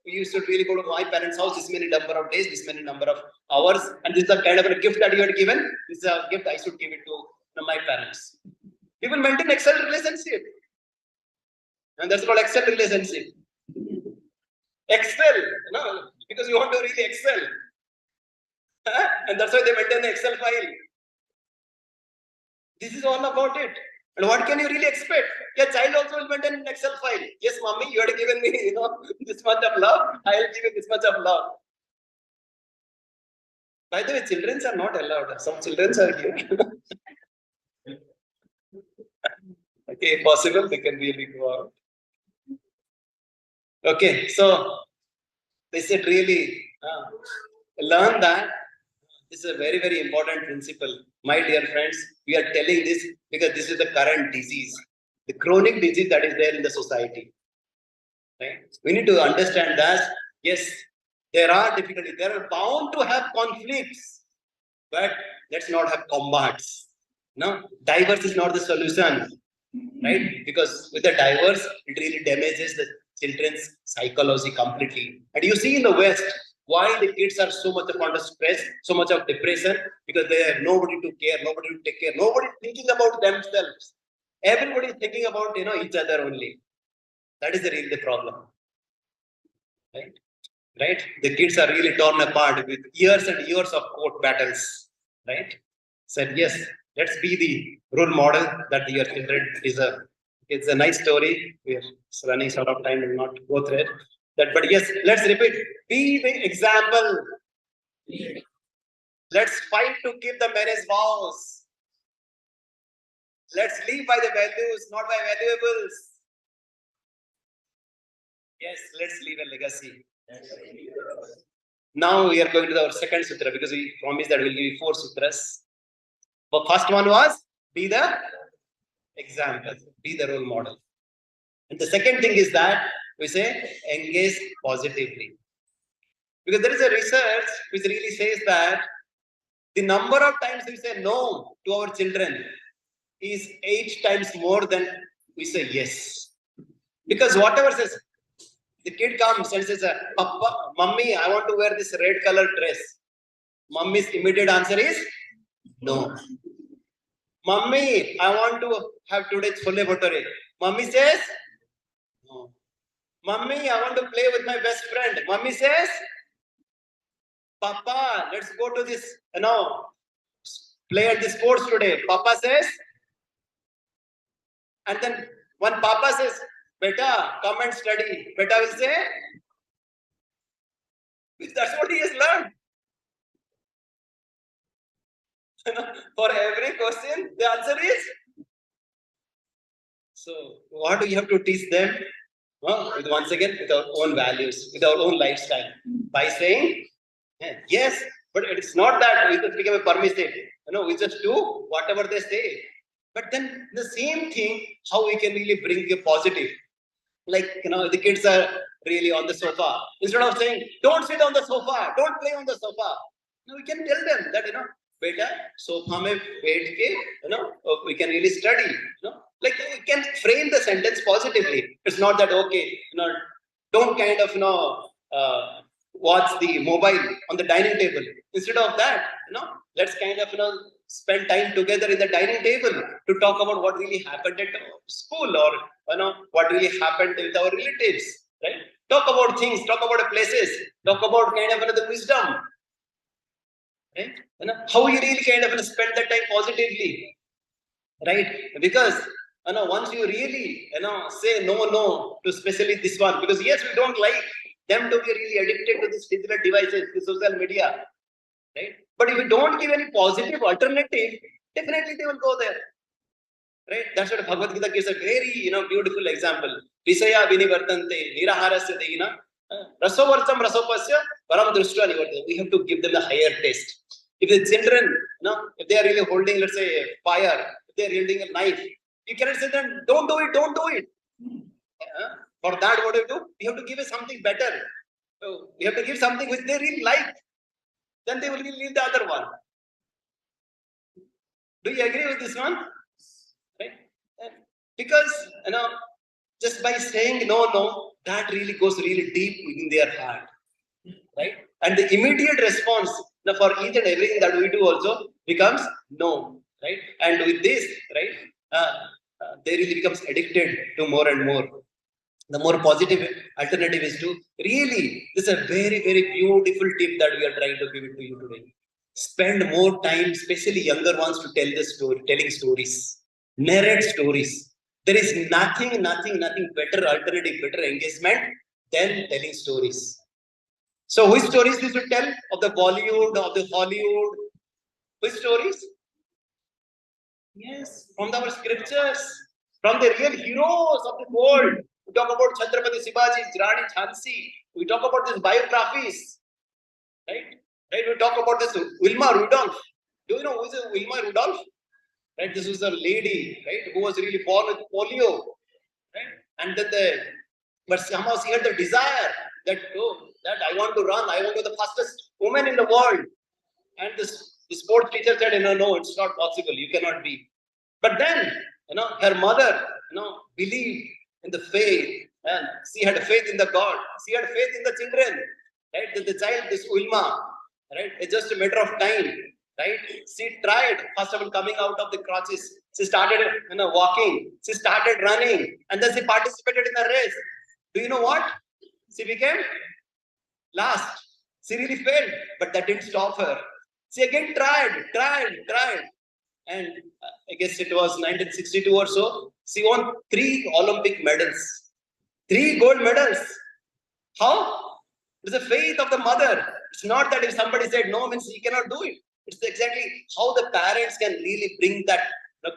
you should really go to my parents' house this many number of days, this many number of hours, and this is the kind of a gift that you had given. This is a gift I should give it to my parents. You will maintain Excel relationship, and that's called Excel relationship. Excel, because you want to really excel, and that's why they maintain the Excel file. This is all about it. And what can you really expect? Your child also will maintain an Excel file. Yes, mommy, you had given me, this much of love. I will give you this much of love. By the way, children are not allowed. Some children are here. Okay, if possible, they can really go out. Okay, so they said really learn that. This is a very, very important principle. My dear friends, we are telling this because this is the current disease, the chronic disease that is there in the society. Right? We need to understand that, yes, there are difficulties, there are bound to have conflicts, but let's not have combats. No, divorce is not the solution, right? Because with the divorce, it really damages the children's psychology completely. And you see in the West, why the kids are so much under stress, so much of depression, because they have nobody to care, nobody to take care, nobody thinking about themselves. Everybody is thinking about each other only. That is really the problem, right? Right? The kids are really torn apart with years and years of court battles, right? Said yes, let's be the role model that your children deserve. It's a nice story. We're running short of time, will not go through it. But yes, let's repeat. Be the example. Let's fight to keep the marriage vows. Let's live by the values, not by valuables. Yes, let's leave a legacy. Now we are going to our second sutra because we promised that we'll give you 4 sutras. The first one was be the example, be the role model. And the second thing is that we say engage positively. Because there is a research which really says that the number of times we say no to our children is 8 times more than we say yes. Because whatever says, the kid comes and says, Papa, Mummy, I want to wear this red color dress. Mummy's immediate answer is no. Mummy, I want to have today's chole bhature. Mummy says no. Mummy, I want to play with my best friend. Mummy says, Papa, let's go to this, play at the sports today. Papa says, and then when Papa says, Beta, come and study, Beta will say, that's what he has learned. For every question, the answer is. So, what do you have to teach them? Once again, with our own values, with our own lifestyle. By saying, yes, but it's not that we just become a permissive. We just do whatever they say. But then the same thing, how we can really bring a positive. Like, the kids are really on the sofa. Instead of saying, don't sit on the sofa, don't play on the sofa. We can tell them that, Beta, sofa mein baith ke, we can really study. Like we can frame the sentence positively. It's not that, okay, don't kind of, watch the mobile on the dining table. Instead of that, let's kind of, spend time together in the dining table to talk about what really happened at school or, what really happened with our relatives, right? Talk about things, talk about places, talk about kind of the wisdom, right? How you really kind of spend that time positively, right? Because, once you really, say no to especially this one, because yes, we don't like them to be really addicted to these digital devices, the social media, right? But if you don't give any positive alternative, definitely they will go there, right? That's what Bhagavad Gita gives a very, beautiful example. Visaya vinivartante, niraharasya deina, rasovartam rasopasya, param drushta nivartante. We have to give them a higher taste. If the children, if they are really holding, let's say, fire, if they are holding a knife, you cannot say them, don't do it. For that, what do you do? You have to give us something better. So we have to give something which they really like. Then they will leave the other one. Do you agree with this one? Right? Because, just by saying no, that really goes really deep within their heart. Right? And the immediate response for each and everything that we do also becomes no. Right? And with this, right, they really becomes addicted to more and more. The more positive alternative is to really, this is a very, very beautiful tip that we are trying to give it to you today. Spend more time, especially younger ones, to tell the story, telling stories, narrate stories. There is nothing better alternative, better engagement than telling stories. So which stories we should tell? Of the Bollywood, of the Hollywood? Which stories? Yes, from our scriptures, from the real heroes of the world. We talk about Chhatrapati Shivaji, Rani Jhansi. We talk about these biographies, right? Right. We talk about this Wilma Rudolph. Do you know who is Wilma Rudolph? Right. This was a lady, right, who was really born with polio, right? And then but somehow she had the desire that that I want to run. I want to be the fastest woman in the world. And the sports teacher said, no, it's not possible. You cannot be. But then, her mother, believed in the faith, and she had faith in the God. She had faith in the children, right? The child, this Wilma, right? It's just a matter of time, right? She tried, first of all, coming out of the crutches. She started, walking. She started running, and then she participated in the race. Do you know what? She became last. She really failed, but that didn't stop her. She again tried, and I guess it was 1962 or so. She won 3 Olympic medals, 3 gold medals. How? It's the faith of the mother. It's not that if somebody said no, means he cannot do it. It's exactly how the parents can really bring that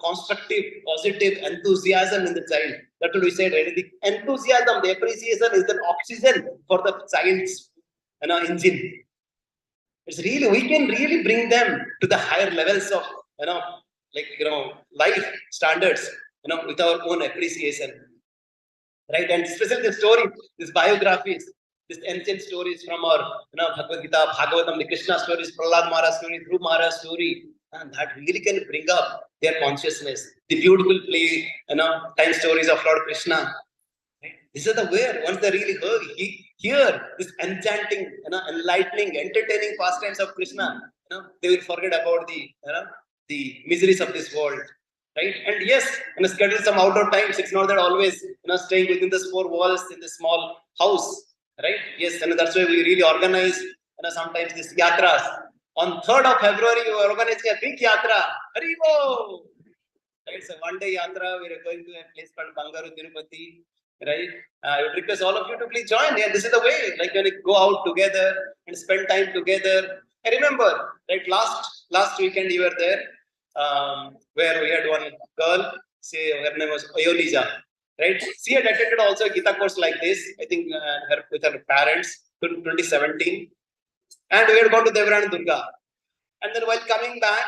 constructive, positive enthusiasm in the child. That's what we said, right? The enthusiasm, the appreciation is the oxygen for the child's engine. It's really, we can really bring them to the higher levels of, life standards, with our own appreciation. Right? And especially the story, these biographies, these ancient stories from our, Bhagavad Gita, Bhagavatam, the Krishna stories, Prahlad Maharaj story, Dhruv Maharaj story, and that really can bring up their consciousness. The beautiful play, time stories of Lord Krishna. Right? This is the way, once they really hear this enchanting, enlightening, entertaining pastimes of Krishna, they will forget about the miseries of this world. Right? And yes, schedule some outdoor times. It's not that always, staying within the 4 walls in this small house. Right? Yes, and that's why we really organize, sometimes these yatras. On 3rd of February, we are organizing a big yatra. Haribo! Right? So one day yatra, we are going to a place called Bangaru Tirupati. Right? I would request all of you to please join. Yeah, this is the way. Like when we go out together and spend time together. I remember, right? Last weekend you were there, where we had one girl. Her name was Oyolija. Right? She had attended also a Gita course like this. I think with her parents in 2017. And we had gone to Devrani Durga. And then while coming back,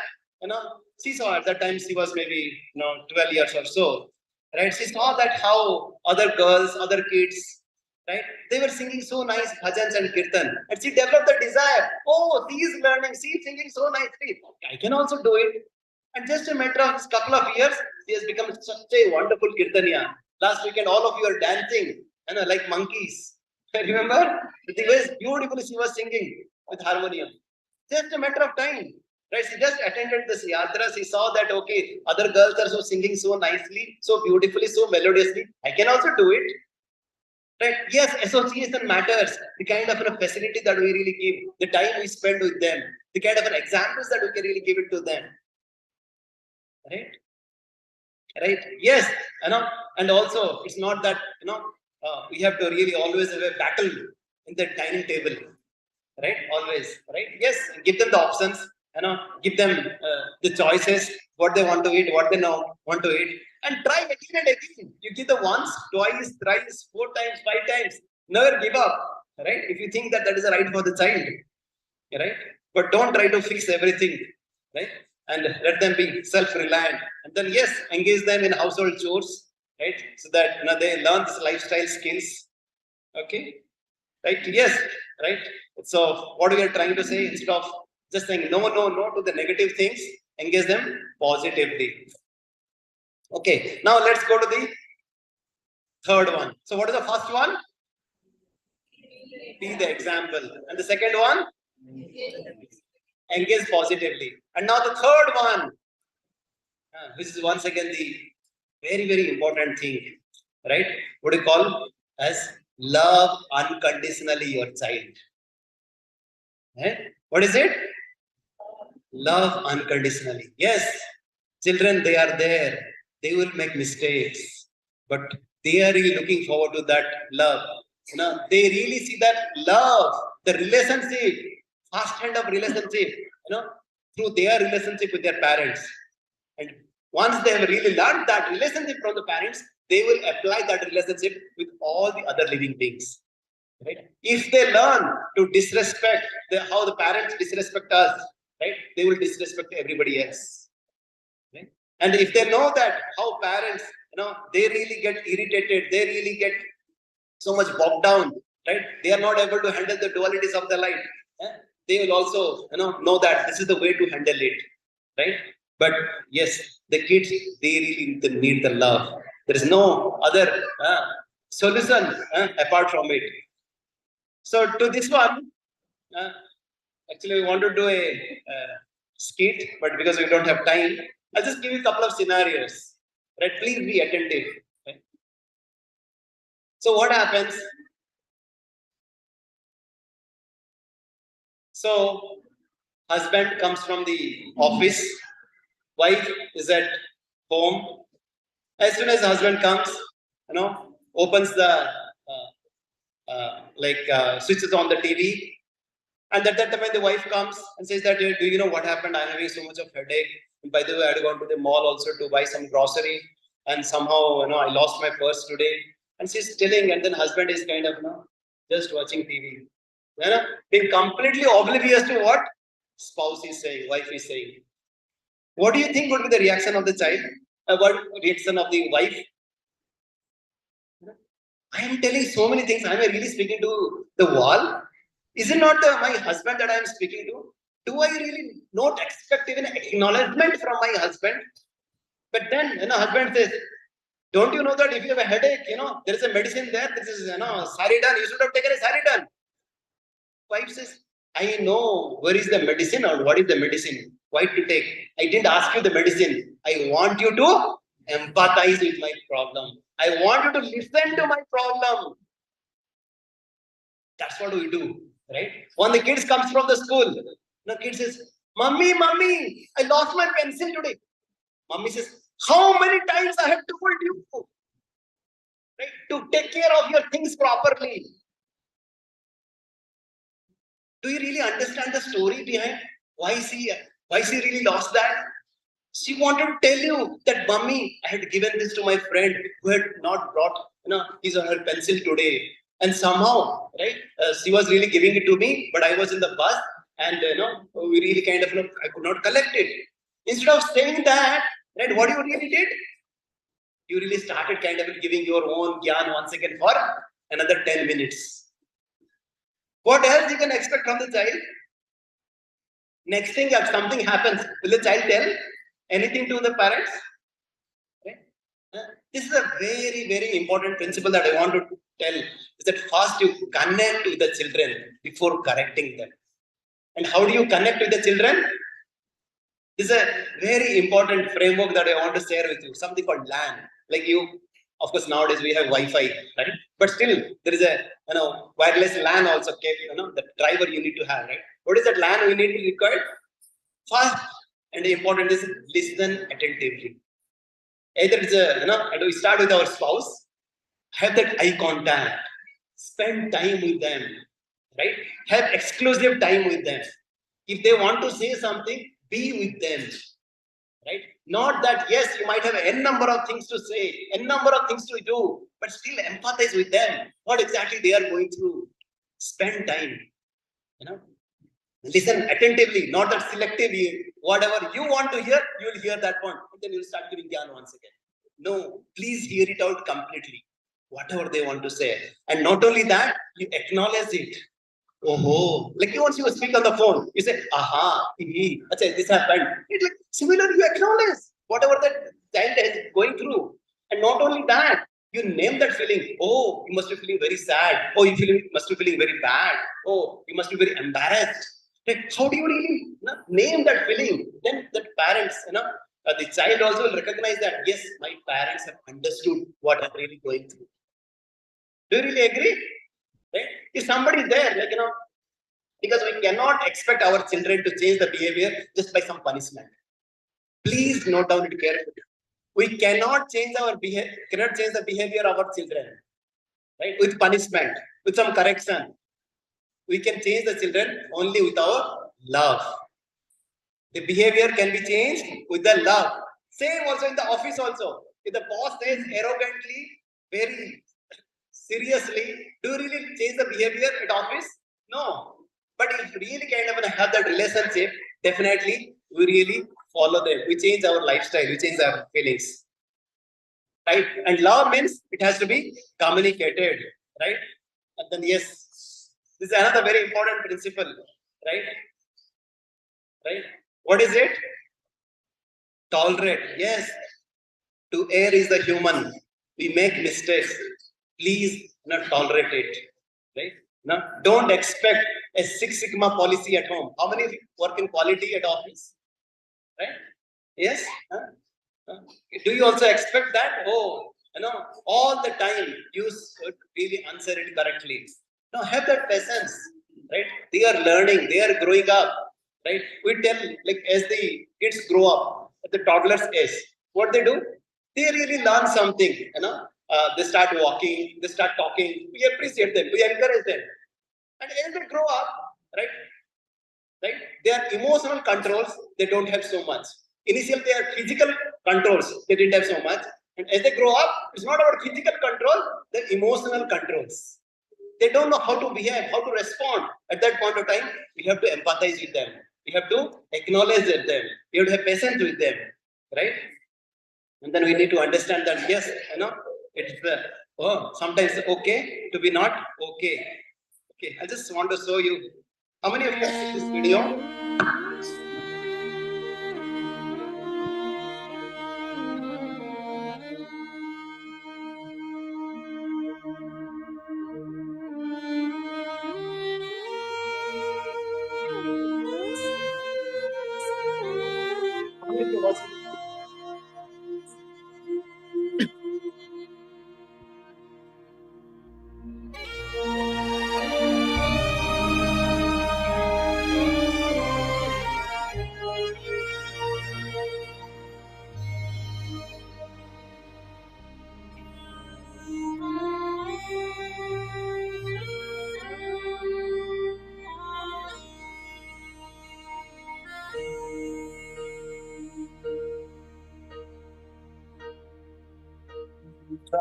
she saw at that time she was maybe 12 years or so. Right? She saw that how other girls, other kids, right? They were singing so nice bhajans and kirtan. And she developed the desire. Oh, she is learning, she is singing so nicely. I can also do it. And just a matter of a couple of years, she has become such a wonderful kirtaniya. Last weekend, all of you are dancing, like monkeys. Remember? The way beautifully she was singing with harmonium. Just a matter of time. Right? She just attended this yatra. She saw that, okay, other girls are so singing so nicely, so beautifully, so melodiously. I can also do it. Right? Yes, association matters. The kind of facility that we really give, the time we spend with them, the kind of examples that we can really give it to them. Right? Right? Yes, and also it's not that, we have to really always have a battle in the dining table. Right? Always. Right? Yes, give them the options. Give them the choices, what they want to eat, what they want to eat, and try again and again. You give them once, twice, thrice, 4 times, 5 times. Never give up, right? If you think that is right for the child, right? But don't try to fix everything, right? And let them be self-reliant. And then yes, engage them in household chores, right? So that they learn this lifestyle skills. Okay, right? Yes, right. So what we are trying to say, instead of just saying no to the negative things, engage them positively. Okay, now let's go to the third one. So what is the first one? Be the example. And the second one? Engage positively. And now the third one, which is once again the very, very important thing, right? What do you call as love unconditionally your child. Right? What is it? Love unconditionally. Yes, children, they are there. They will make mistakes, but they are really looking forward to that love. They really see that love, the relationship, first hand of relationship, through their relationship with their parents. And once they have really learned that relationship from the parents, they will apply that relationship with all the other living beings. Right? If they learn to disrespect how the parents disrespect us, right, they will disrespect everybody else. Right? And if they know that how parents, they really get irritated, they really get so much bogged down, right? They are not able to handle the dualities of the life. They will also, know that this is the way to handle it, right? But yes, the kids, they really need the love. There is no other solution apart from it. So to this one, actually, we want to do a skit, but because we don't have time, I'll just give you a couple of scenarios. Right? Please be attentive. Right? So what happens? So husband comes from the office, wife is at home. As soon as husband comes, opens the switches on the TV, and at that time when the wife comes and says that, do you know what happened? I'm having so much of headache. And by the way, I had gone to the mall also to buy some grocery, and somehow I lost my purse today. And she's telling, and then husband is kind of just watching TV. Being completely oblivious to what spouse is saying, wife is saying. What do you think would be the reaction of the child? What reaction of the wife? I am telling so many things. I am really speaking to the wall. Is it not my husband that I am speaking to? Do I really not expect even acknowledgement from my husband? But then, husband says, don't you know that if you have a headache, there is a medicine there, this is, Saridan, you should have taken a Saridan. Wife says, I know where is the medicine or what is the medicine, why to take. I didn't ask you the medicine. I want you to empathize with my problem. I want you to listen to my problem. That's what we do, right? When the kids comes from the school, the kid says, Mommy, I lost my pencil today. Mommy says, how many times I have told you, right, to take care of your things properly? Do you really understand the story behind why she really lost that? She wanted to tell you that, Mommy, I had given this to my friend who had not brought his or her pencil today. And somehow, right, she was really giving it to me, but I was in the bus and, we really kind of, I could not collect it. Instead of saying that, right, what you really did? You really started kind of giving your own gyan once again for another 10 minutes. What else you can expect from the child? Next thing, if something happens, will the child tell anything to the parents? Okay. This is a very, very important principle that I want to tell, is that first you connect with the children before correcting them. And how do you connect with the children? This is a very important framework that I want to share with you, something called LAN. Like of course, nowadays we have Wi-Fi, right? But still, there is a wireless LAN also, the driver you need to have, right? What is that LAN we need to record? First and important is listen attentively. Either it's we start with our spouse, have that eye contact, spend time with them, right? Have exclusive time with them. If they want to say something, be with them, right? Not that, yes, you might have n number of things to say, n number of things to do, but still empathize with them. What exactly they are going through. Spend time, listen attentively, not that selectively. Whatever you want to hear, you will hear that one. And then you will start giving gyan once again. No, please hear it out completely. Whatever they want to say. And not only that, you acknowledge it. Oh, like once you speak on the phone, you say, aha, this happened. It's like similar, you acknowledge whatever that child is going through. And not only that, you name that feeling. Oh, you must be feeling very sad. Oh, you must be feeling very bad. Oh, you must be very embarrassed. Like, how do you really name that feeling? Then the parents, the child also will recognize that, yes, my parents have understood what I'm really going through. Do you really agree? Right? If somebody is there, because we cannot expect our children to change the behavior just by some punishment. Please note down it carefully. We cannot change the behavior of our children. right? With punishment, with some correction. We can change the children only with our love. The behavior can be changed with the love. Same also in the office also. If the boss says arrogantly, very seriously, do you really change the behavior at office? No. But if you really kind of have that relationship, definitely we really follow them. We change our lifestyle, we change our feelings. Right? And love means it has to be communicated, right? And then yes, this is another very important principle, right? Right? What is it? Tolerate. Yes. To err is the human. We make mistakes. Please not tolerate it. Right? Now, don't expect a Six Sigma policy at home. How many work in quality at office? Right? Yes? Do you also expect that? Oh, all the time you should really answer it correctly. No, have that patience. Right? They are learning, they are growing up. Right? We tell, like, as the kids grow up at the toddler's age, what they do? They really learn something. They start walking, they start talking. We appreciate them, we encourage them. And as they grow up, right? Right? Their emotional controls, they don't have so much. Initially, their physical controls, they didn't have so much. And as they grow up, it's not about physical control, the emotional controls. They don't know how to behave, how to respond. At that point of time, we have to empathize with them. We have to acknowledge them. We have to have patience with them, right? And then we need to understand that, yes, it's sometimes okay to be not okay. Okay, I just want to show you. How many of you have seen this video? How many of you watched it?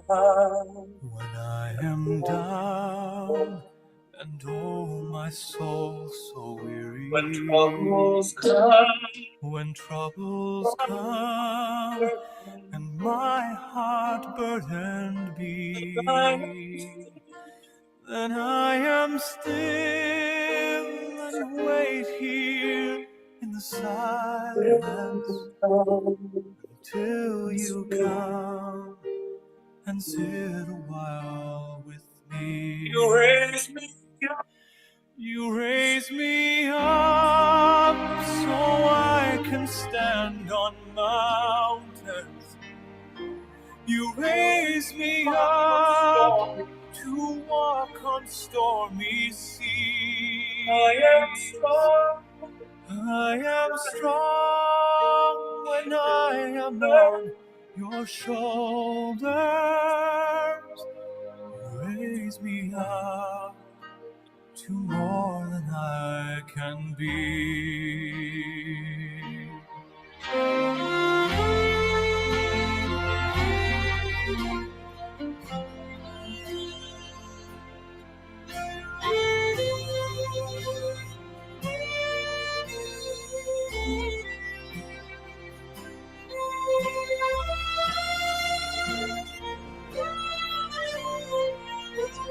When I am down and oh my soul so weary, When troubles come, when troubles come and my heart burdened be, then I am still and wait here in the silence until you come and sit a while with me. you raise me up. You raise me up so I can stand on mountains. You raise me up to walk on stormy seas. I am strong. I am strong when I am on your shoulders. Raise me up to more than I can be.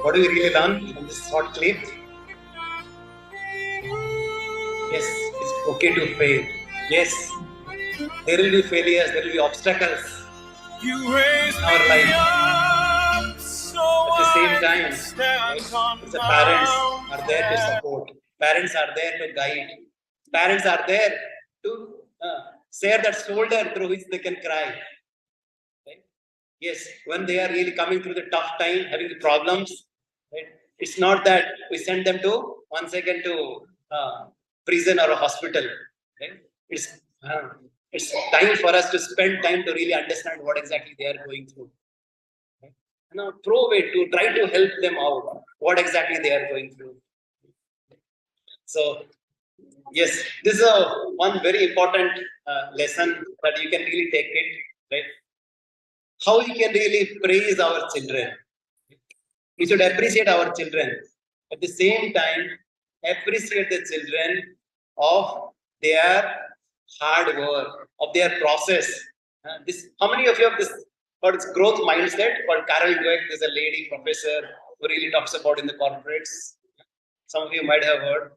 What do we really learn from this short clip? Yes, it's okay to fail. Yes, there will be failures, there will be obstacles You raise in our me life. up so At the same I time, can stand on the parents are there to mountains. support. Parents are there to guide. Parents are there to share that shoulder through which they can cry. Right? Yes, when they are really coming through the tough time, having the problems, right? It's not that we send them to once again to prison or a hospital. Right? It's time for us to spend time to really understand what exactly they are going through. Right? throw away to try to help them out, what exactly they are going through. So, yes, this is one very important lesson that you can really take it, right? How we can really praise our children. We should appreciate our children. At the same time, appreciate the children of their hard work, of their process. How many of you have this about this growth mindset? Called Carol Dweck is a lady professor who really talks about in the corporates. Some of you might have heard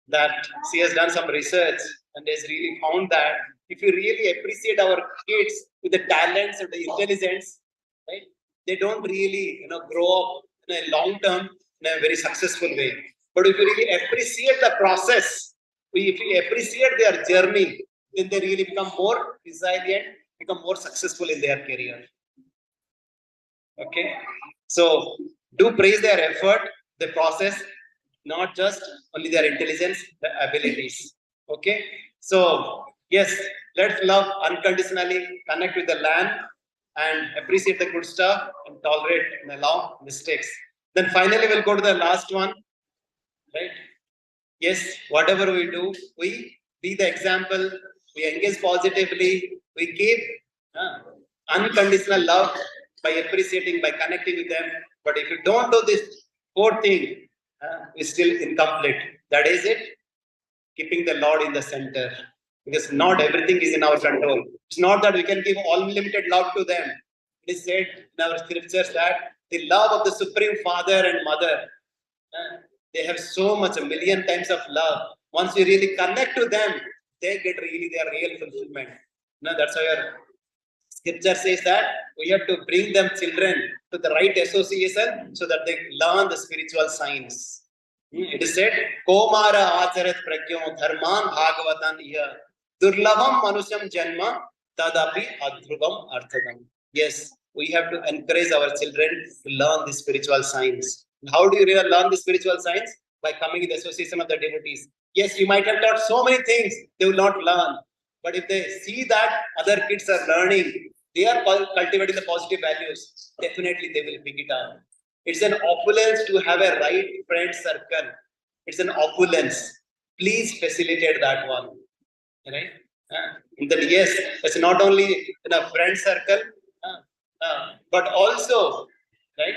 that she has done some research and has really found that if you really appreciate our kids with the talents and the intelligence, right, they don't really grow up in a long term in a very successful way. But if you really appreciate the process, if you appreciate their journey, then they really become more resilient, become more successful in their career. Okay, so do praise their effort, the process, not just only their intelligence, the abilities. Okay, so yes, let's love unconditionally, connect with the land, and appreciate the good stuff, and tolerate and allow mistakes. Then finally, we'll go to the last one, right? Yes, whatever we do, we be the example, we engage positively, we give unconditional love by appreciating, by connecting with them. But if you don't do this fourth thing, it's still incomplete. That is it, keeping the Lord in the center. Because not everything is in our control. It's not that we can give unlimited love to them. It is said in our scriptures that the love of the Supreme Father and Mother, they have so much, a million times of love. Once you really connect to them, they get really their real fulfillment. That's why our scripture says that we have to bring them children to the right association so that they learn the spiritual science. It is said, Komara acharat pragyo dharman bhagavatan iha durlabham manusyam janma tadapi adhrubam arthadam. Yes, we have to encourage our children to learn the spiritual science. How do you really learn the spiritual science? By coming in the association of the devotees. Yes, you might have taught so many things, they will not learn. But if they see that other kids are learning, they are cultivating the positive values, definitely they will pick it up. It's an opulence to have a right friend circle. It's an opulence. Please facilitate that one. Right? Then yes, it's not only in a friend circle, but also, right?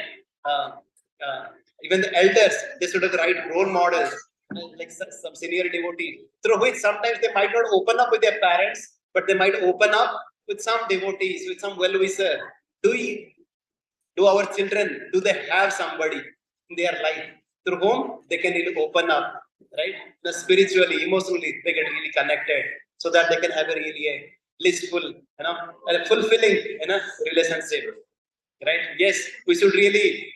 Even the elders, they should have the right role models, like some senior devotee, through which sometimes they might not open up with their parents, but they might open up with some devotees, with some well-wisher. Do our children, do they have somebody in their life through whom they can really open up, right? Spiritually, emotionally, they get really connected so that they can have a really blissful, a fulfilling, relationship, right? Yes, we should really,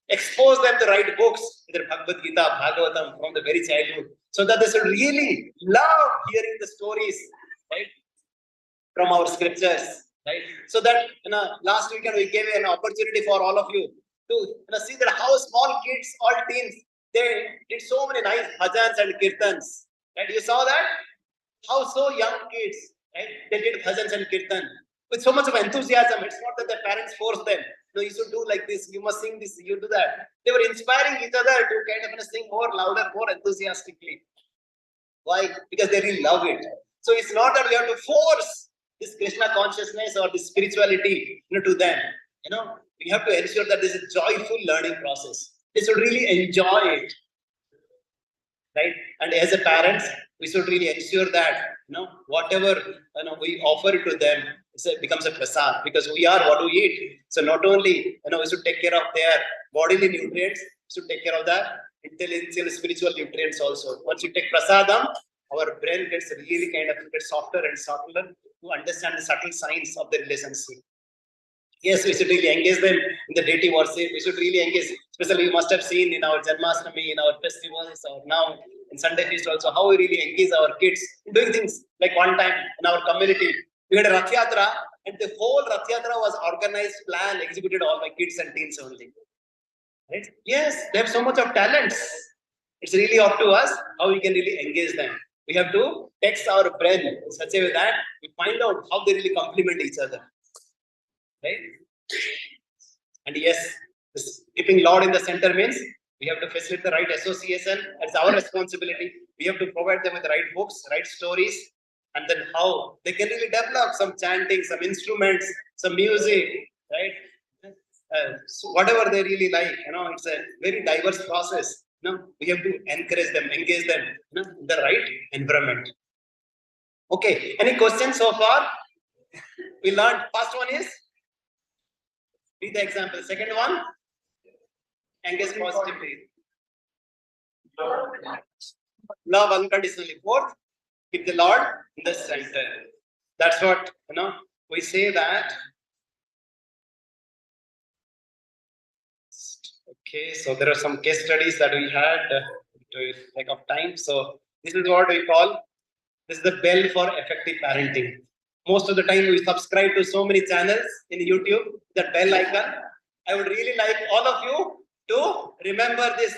expose them to right books, either Bhagavad Gita, Bhagavatam from the very childhood, so that they should really love hearing the stories, right, from our scriptures, right? So that last weekend we gave an opportunity for all of you to see that how small kids, all teens, they did so many nice bhajans and kirtans, right? You saw that how so young kids, right? They did bhajans and kirtan with so much of enthusiasm. It's not that their parents forced them. No, you should do like this. You must sing this. You do that. They were inspiring each other to kind of sing more louder, more enthusiastically. Why? Because they really love it. So it's not that we have to force this Krishna consciousness or this spirituality, to them. We have to ensure that this is a joyful learning process. They should really enjoy it, right? And as a parents, we should really ensure that whatever we offer to them, it becomes a prasad, because we are what we eat. So not only we should take care of their bodily nutrients, we should take care of the intellectual, spiritual nutrients also. Once you take prasadam, our brain gets really kind of softer and subtler to understand the subtle signs of the relationship. Yes, we should really engage them in the deity worship. We should really engage, especially you must have seen in our Janmashtami, in our festivals, or now in Sunday feast also, how we really engage our kids in doing things. Like one time in our community, we had a Rath Yatra, and the whole Rath Yatra was organized, planned, executed all by kids and teens only. Right? Yes, they have so much of talents. It's really up to us how we can really engage them. We have to text our brain in such a way that we find out how they really complement each other. Right? And yes, this keeping Lord in the center means we have to facilitate the right association. It's our responsibility. We have to provide them with the right books, right stories, and then how they can really develop some chanting, some instruments, some music, right? So whatever they really like, it's a very diverse process. We have to encourage them, engage them, in the right environment. Okay, any questions so far? We learned first one is read the example. Second one, engage positively. Love unconditionally. Fourth, keep the Lord in the center. That's what we say that. Okay, so there are some case studies that we had to lack of time. So this is what we call, this is the bell for effective parenting. Most of the time we subscribe to so many channels in YouTube, that bell icon. I would really like all of you to remember this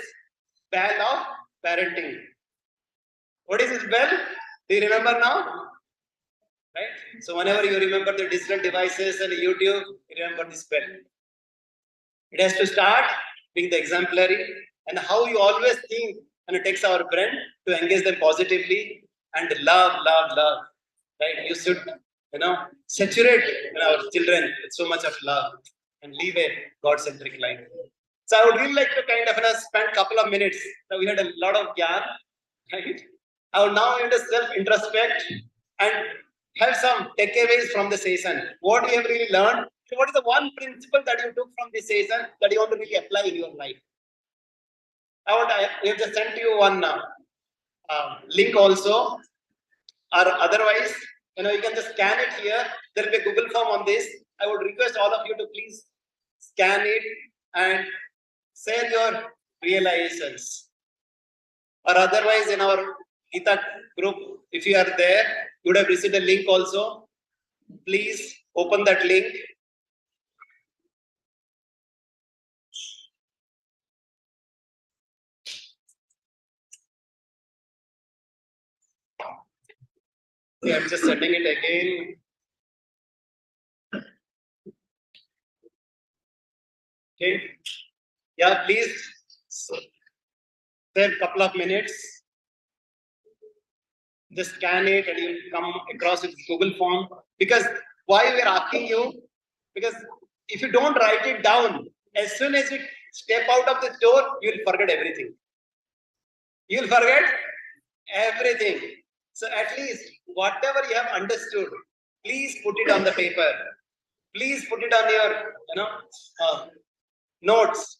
bell of parenting. What is this bell? Do you remember now? Right? So whenever you remember the digital devices and YouTube, you remember this bell. It has to start being the exemplary, and how you always think, and it takes our brain to engage them positively and love. Right? You should, saturate our children with so much of love and live a God-centric life. So I would really like to kind of spend a couple of minutes. So we had a lot of gyan, right? I would now want to self-introspect and have some takeaways from the session. What you have really learned. What is the one principle that you took from this session that you want to really apply in your life? We have just sent you one link also, or otherwise, you can just scan it here. There will be a Google form on this. I would request all of you to please scan it and share your realizations. Or otherwise, in our Gita group, if you are there, you would have received a link also. Please open that link. Okay, I'm just sending it again. Okay. Yeah, please spare a couple of minutes. Just scan it and you'll come across with Google form. Because why we're asking you? Because if you don't write it down, as soon as you step out of the door, you'll forget everything. You'll forget everything. So at least whatever you have understood, please put it on the paper. Please put it on your, notes.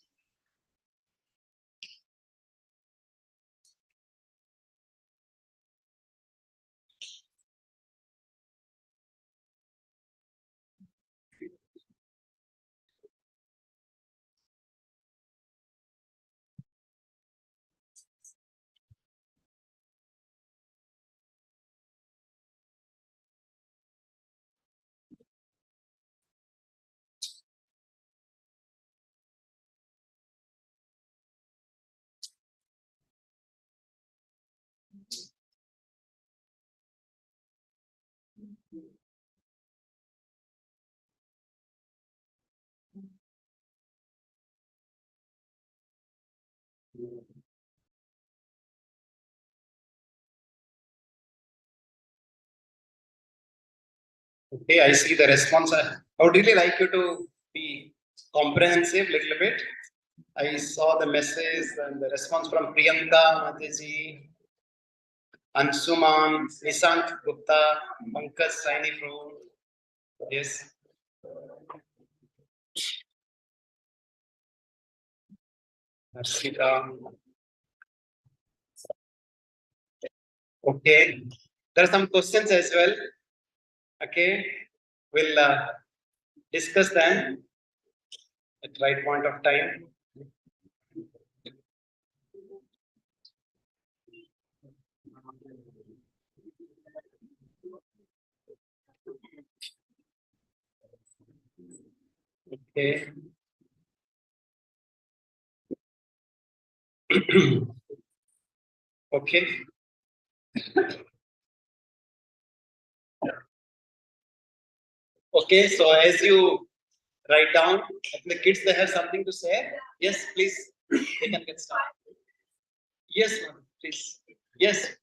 Okay, I see the response. I would really like you to be comprehensive a little bit. I saw the message and the response from Priyanka Mataji, Ansuman, Nisant Gupta, Pankaj Saini from. Yes. Harshita. Okay. There are some questions as well. Okay. We'll discuss them at the right point of time. Okay. Okay. Okay, so as you write down. If the kids they have something to say, yes, please, they can get started. Yes, ma'am, please. Yes.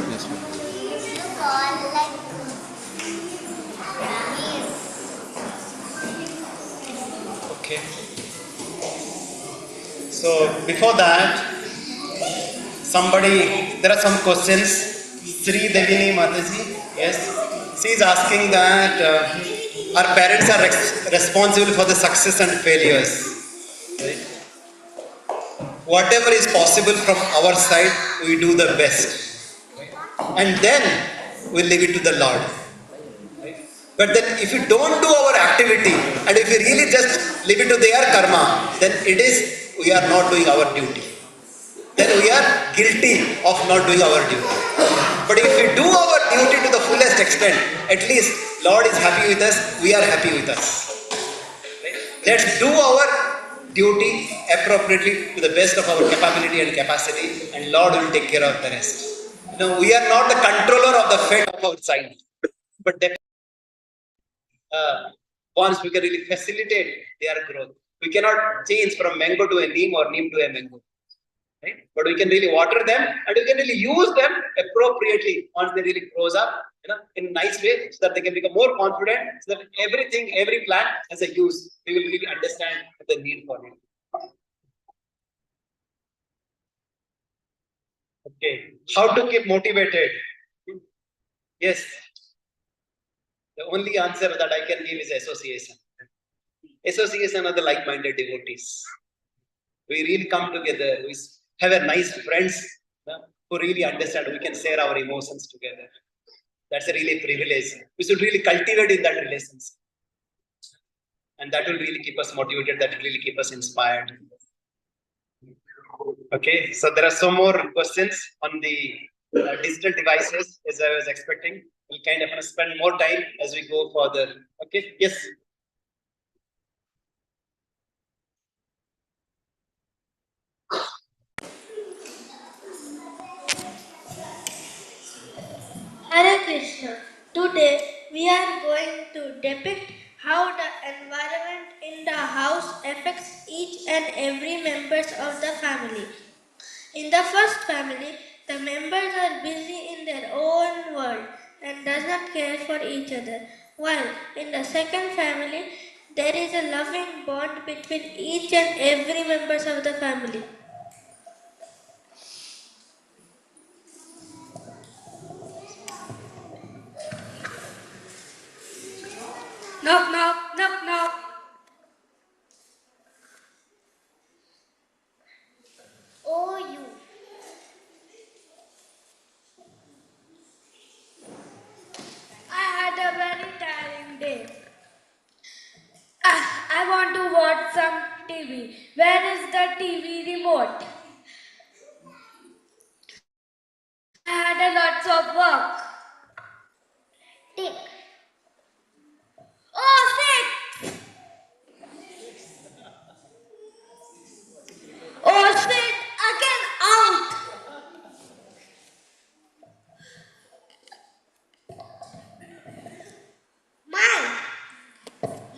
Yes, ma'am. Okay. So before that, there are some questions. Sri Devini Mataji, yes, she is asking that our parents are responsible for the success and failures. Right? Whatever is possible from our side, we do the best. And then we leave it to the Lord. But then if we don't do our activity and if we really just leave it to their karma, then we are not doing our duty. Then we are guilty of not doing our duty. But if we do our duty to the fullest extent, at least Lord is happy with us, we are happy with us. Let's do our duty appropriately to the best of our capability and capacity, and Lord will take care of the rest. We are not the controller of the fate of our child, but once we can really facilitate their growth. We cannot change from mango to a neem or neem to a mango. Right? But we can really water them and we can really use them appropriately once they really grows up, in a nice way, so that they can become more confident, so that every plant has a use. We will really understand the need for it. Okay, how to keep motivated? Yes, the only answer that I can give is association. Association of the like-minded devotees. We really come together. We have a nice friends who really understand. We can share our emotions together. That's a really privilege. We should really cultivate in that relationship. And that will really keep us motivated. That will really keep us inspired. Okay, so there are some more questions on the digital devices as I was expecting. We'll kind of spend more time as we go further. Okay, yes. Hare Krishna. Today we are going to depict how the environment in the house affects each and every members of the family. In the first family, the members are busy in their own world and does not care for each other. While in the second family, there is a loving bond between each and every members of the family. Knock, knock, knock, knock. Oh, you. I had a very tiring day. I want to watch some TV. Where is the TV remote? I had a lots of work. Tick. Oh, shit! Oh, shit! Again out! Mine.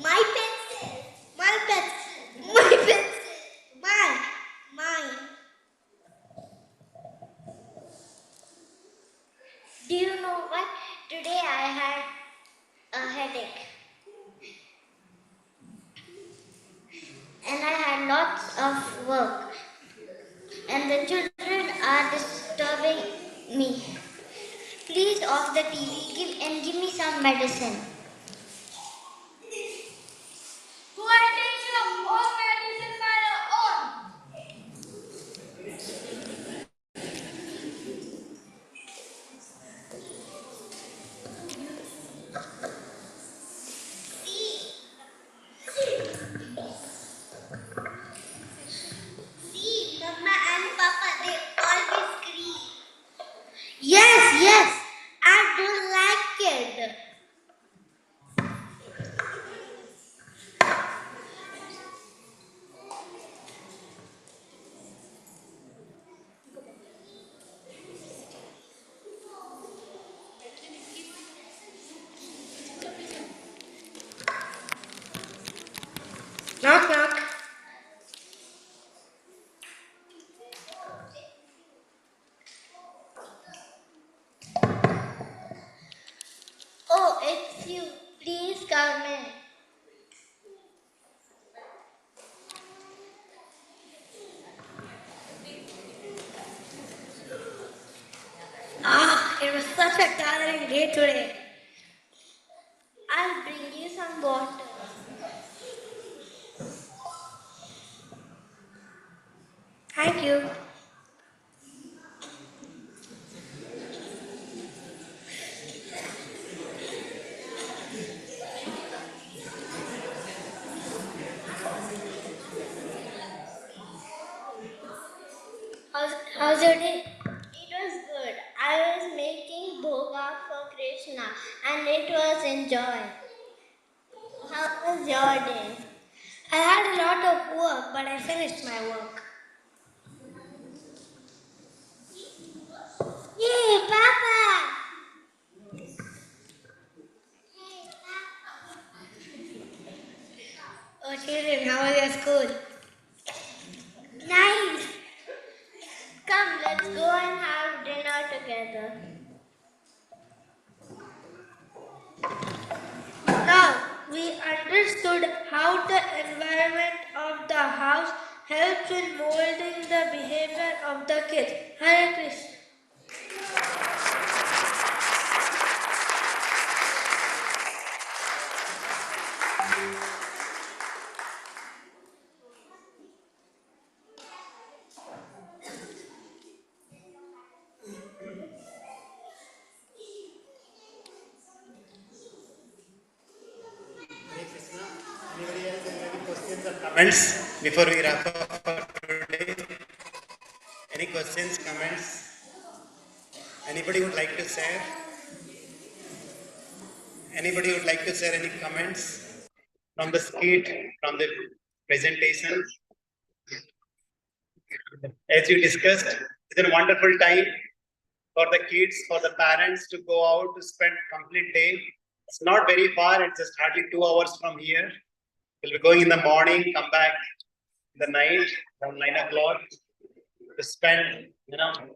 My pencil. My pencil. My pencil. Mine. Do you know what? Today I had a headache. And I had lots of work. And the children are disturbing me. Please off the TV and give me some medicine. Who are taking your own medicine by your own? See, Mama and Papa, they always scream. Yes. Knock, knock. Oh, it's you. Please come in. Ah, it was such a tiring day today. I'll bring you some water. Thank you. How's your day? It was good. I was making bhoga for Krishna and it was enjoying. How was your day? I had a lot of work, but I finished my work. Yay, Papa! Oh, children, how was your school? Nice! Come, let's go and have dinner together. Now, we understood how the environment of the house helps in molding the behavior of the kids. Hare Krishna. Anybody else have any questions or comments before we wrap up for today? Any questions, comments? Anybody would like to share? Anybody would like to share any comments from the skit, from the presentation? As you discussed, it's a wonderful time for the kids, for the parents to go out to spend complete day. It's not very far, it's just hardly 2 hours from here. We'll be going in the morning, come back in the night, around 9 o'clock, to spend,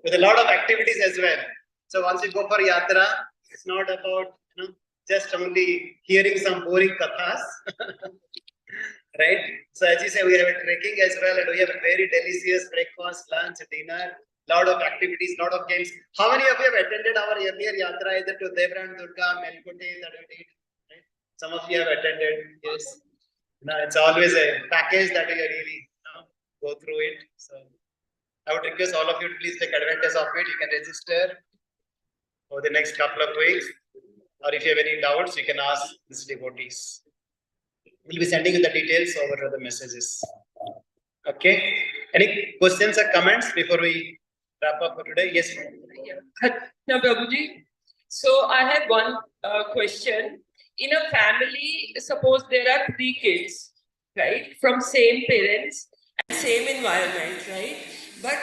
with a lot of activities as well. So once you go for yatra, it's not about, just only hearing some boring kathas, right? So as you say, we have a trekking as well, and we have a very delicious breakfast, lunch, dinner, lot of activities, lot of games. How many of you have attended our earlier yatra, either to Devran, Durga, Melkote, that we did, right? Some of you have attended, yes. No, it's always a package that you really go through it. So I would request all of you to please take advantage of it. You can register for the next couple of weeks. Or if you have any doubts, you can ask these devotees. We'll be sending you the details over the messages. Okay. Any questions or comments before we wrap up for today? Yes. Now, Prabhuji, so I have one question. In a family, suppose there are 3 kids, right, from same parents and same environment, right? But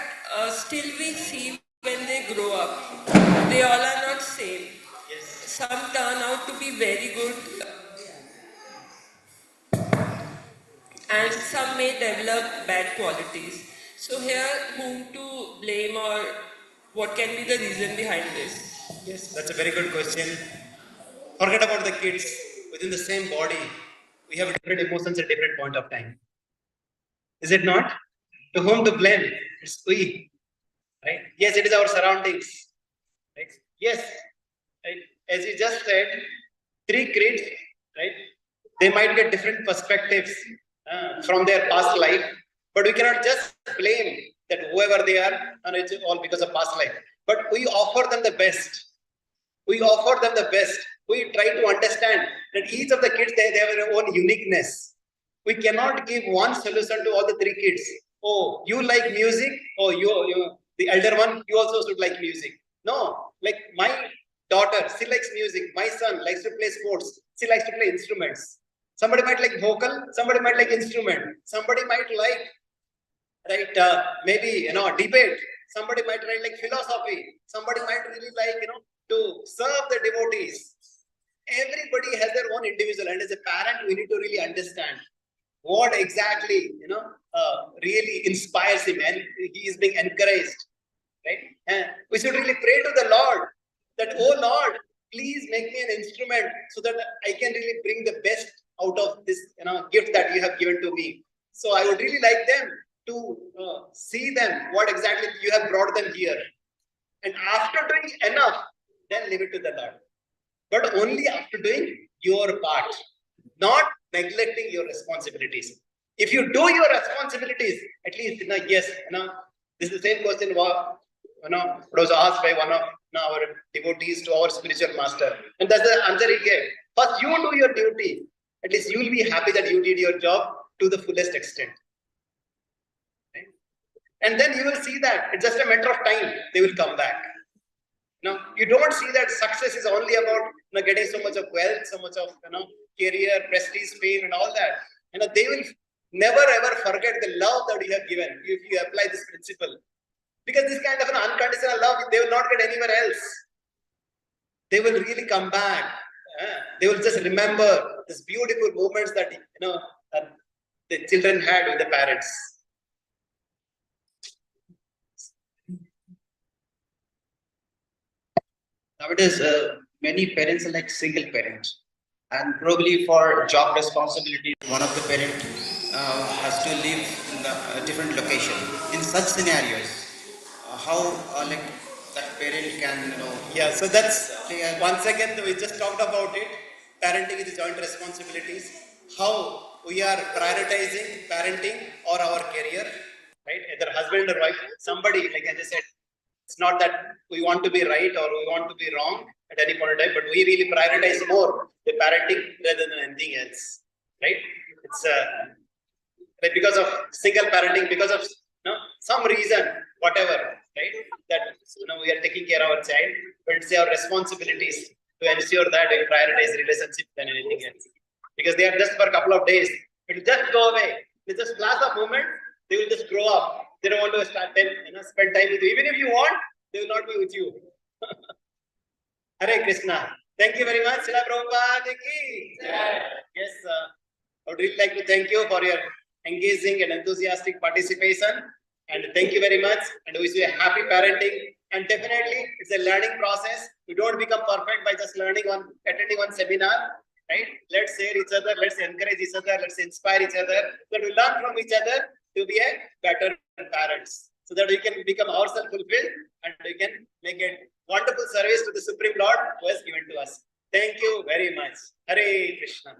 still we see when they grow up, they all are not same. Yes. Some turn out to be very good and some may develop bad qualities. So here, whom to blame or what can be the reason behind this? Yes, that's a very good question. Forget about the kids. Within the same body, we have different emotions at different point of time. Is it not? To whom to blame? It's we. Right? Yes, it is our surroundings. Right? Yes. Right? As you just said, 3 kids, right? They might get different perspectives from their past life, but we cannot just blame that whoever they are, and it's all because of past life. But we offer them the best. We offer them the best. We try to understand that each of the kids, they have their own uniqueness. We cannot give one solution to all the 3 kids. Oh, you like music? Oh, you the elder one, you also should like music. No, like my daughter, she likes music. My son likes to play sports. She likes to play instruments. Somebody might like vocal. Somebody might like instrument. Somebody might like, right, maybe, debate. Somebody might like philosophy. Somebody might really like, to serve the devotees. Everybody has their own individual, and as a parent, we need to really understand what exactly, really inspires him and he is being encouraged, right? And we should really pray to the Lord that, oh Lord, please make me an instrument so that I can really bring the best out of this, gift that you have given to me. So I would really like them to see them, what exactly you have brought them here. And after doing enough, then leave it to the Lord. But only after doing your part, not neglecting your responsibilities. If you do your responsibilities, at least, yes, this is the same question was asked by one of our devotees to our spiritual master. And that's the answer he gave. First, you do your duty. At least you will be happy that you did your job to the fullest extent. Right? And then you will see that it's just a matter of time, they will come back. You don't see that success is only about getting so much of wealth, so much of career, prestige, fame, and all that. They will never ever forget the love that you have given if you apply this principle. Because this kind of an unconditional love, they will not get anywhere else. They will really come back. They will just remember these beautiful moments that the children had with the parents. Nowadays, many parents are like single parents, and probably for job responsibility, one of the parent has to live in a different location. In such scenarios, how like that parent can Yeah, so that's once again we just talked about it. Parenting is joint responsibilities. How we are prioritizing parenting or our career, right? Either husband or wife, somebody, like I just said, it's not that we want to be right or we want to be wrong at any point in time, but we really prioritize more the parenting rather than anything else, right? It's like because of single parenting, because of some reason, whatever, right? That we are taking care of our child, but it's our responsibilities to ensure that we prioritize relationship than anything else. Because they are just for a couple of days, it will just go away. It's just flash of moment, they will just grow up. They don't want to spend time with you. Even if you want, they will not be with you. Hare Krishna. Thank you very much. Srila Prabhupada ki. Yes, I would really like to thank you for your engaging and enthusiastic participation. And thank you very much. And wish you a happy parenting. And definitely, it's a learning process. You don't become perfect by just attending one seminar. Right? Let's share each other. Let's encourage each other. Let's inspire each other. So we learn from each other to be a better parents, so that we can become ourselves fulfilled and we can make a wonderful service to the Supreme Lord who has given to us. Thank you very much. Hare Krishna.